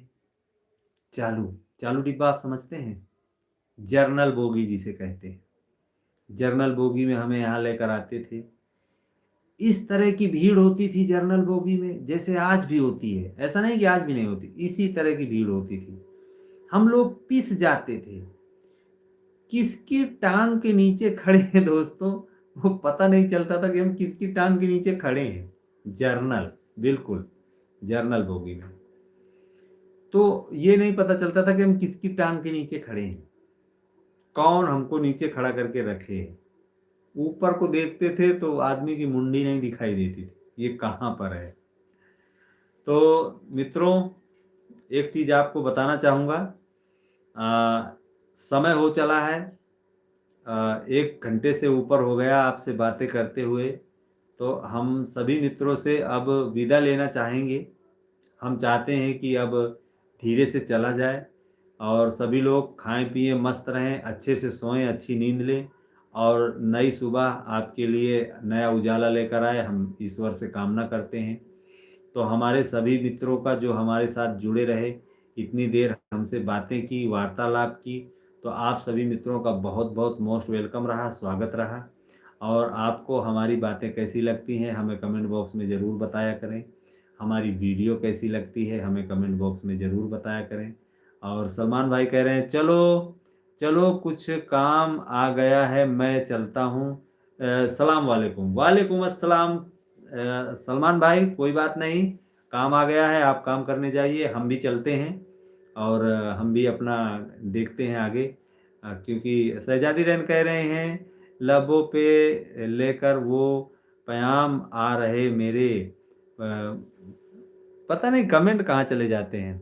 S1: चालू चालू डिब्बा आप समझते हैं, जर्नल बोगी जिसे कहते हैं, जर्नल बोगी में हमें यहाँ लेकर आते थे। इस तरह की भीड़ होती थी जर्नल बोगी में, जैसे आज भी होती है, ऐसा नहीं कि आज भी नहीं होती, इसी तरह की भीड़ होती थी। हम लोग पिस जाते थे, किसकी टांग के नीचे खड़े हैं दोस्तों, वो पता नहीं चलता था कि हम किसकी टांग के नीचे खड़े हैं। जर्नल, बिल्कुल जर्नल बोगी में तो ये नहीं पता चलता था कि हम किसकी टांग के नीचे खड़े हैं, कौन हमको नीचे खड़ा करके रखे है। ऊपर को देखते थे तो आदमी की मुंडी नहीं दिखाई देती थी, ये कहाँ पर है। तो मित्रों, एक चीज आपको बताना चाहूंगा, समय हो चला है, 1 घंटे से ऊपर हो गया आपसे बातें करते हुए। तो हम सभी मित्रों से अब विदा लेना चाहेंगे। हम चाहते हैं कि अब धीरे से चला जाए और सभी लोग खाएं पिएं, मस्त रहें, अच्छे से सोएं, अच्छी नींद लें, और नई सुबह आपके लिए नया उजाला लेकर आए, हम ईश्वर से कामना करते हैं। तो हमारे सभी मित्रों का जो हमारे साथ जुड़े रहे, इतनी देर हमसे बातें की, वार्तालाप की, तो आप सभी मित्रों का बहुत बहुत मोस्ट वेलकम रहा, स्वागत रहा। और आपको हमारी बातें कैसी लगती हैं हमें कमेंट बॉक्स में ज़रूर बताया करें। हमारी वीडियो कैसी लगती है हमें कमेंट बॉक्स में ज़रूर बताया करें। और सलमान भाई कह रहे हैं चलो चलो कुछ काम आ गया है, मैं चलता हूँ। सलाम वालेकुम। वालेकुम अस्सलाम। सलमान भाई कोई बात नहीं, काम आ गया है, आप काम करने जाइए, हम भी चलते हैं। और हम भी अपना देखते हैं आगे, क्योंकि शहजादी रहन कह रहे हैं लबों पे लेकर वो प्याम आ रहे मेरे, पता नहीं कमेंट कहाँ चले जाते हैं।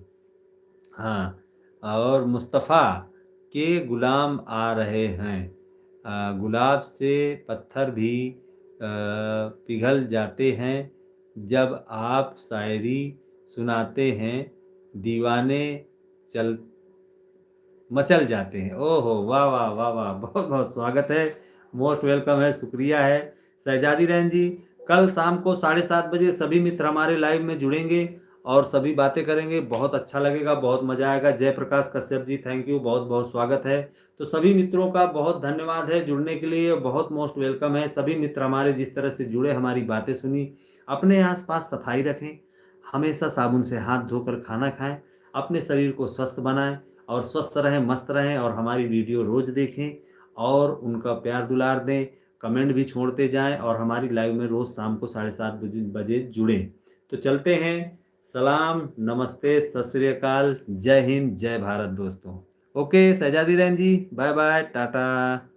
S1: हाँ, और मुस्तफ़ा के गुलाम आ रहे हैं, गुलाब से पत्थर भी पिघल जाते हैं जब आप शायरी सुनाते हैं, दीवाने चल मचल जाते हैं। ओहो, वाह वाह वाह वाह, बहुत बहुत स्वागत है, मोस्ट वेलकम है, शुक्रिया है शहजादी रहन जी। कल शाम को 7:30 बजे सभी मित्र हमारे लाइव में जुड़ेंगे और सभी बातें करेंगे, बहुत अच्छा लगेगा, बहुत मजा आएगा। जयप्रकाश कश्यप जी थैंक यू, बहुत बहुत स्वागत है। तो सभी मित्रों का बहुत धन्यवाद है जुड़ने के लिए, बहुत मोस्ट वेलकम है। सभी मित्र हमारे जिस तरह से जुड़े, हमारी बातें सुनी। अपने आसपास सफाई रखें, हमेशा साबुन से हाथ धोकर खाना खाएं, अपने शरीर को स्वस्थ बनाएं और स्वस्थ रहें, मस्त रहें। और हमारी वीडियो रोज़ देखें और उनका प्यार दुलार दें, कमेंट भी छोड़ते जाएं, और हमारी लाइव में रोज़ शाम को 7:30 बजे जुड़ें। तो चलते हैं, सलाम, नमस्ते, सत श्री अकाल, जय हिंद, जय भारत दोस्तों। ओके शहजादी रहन जी, बाय बाय, टाटा।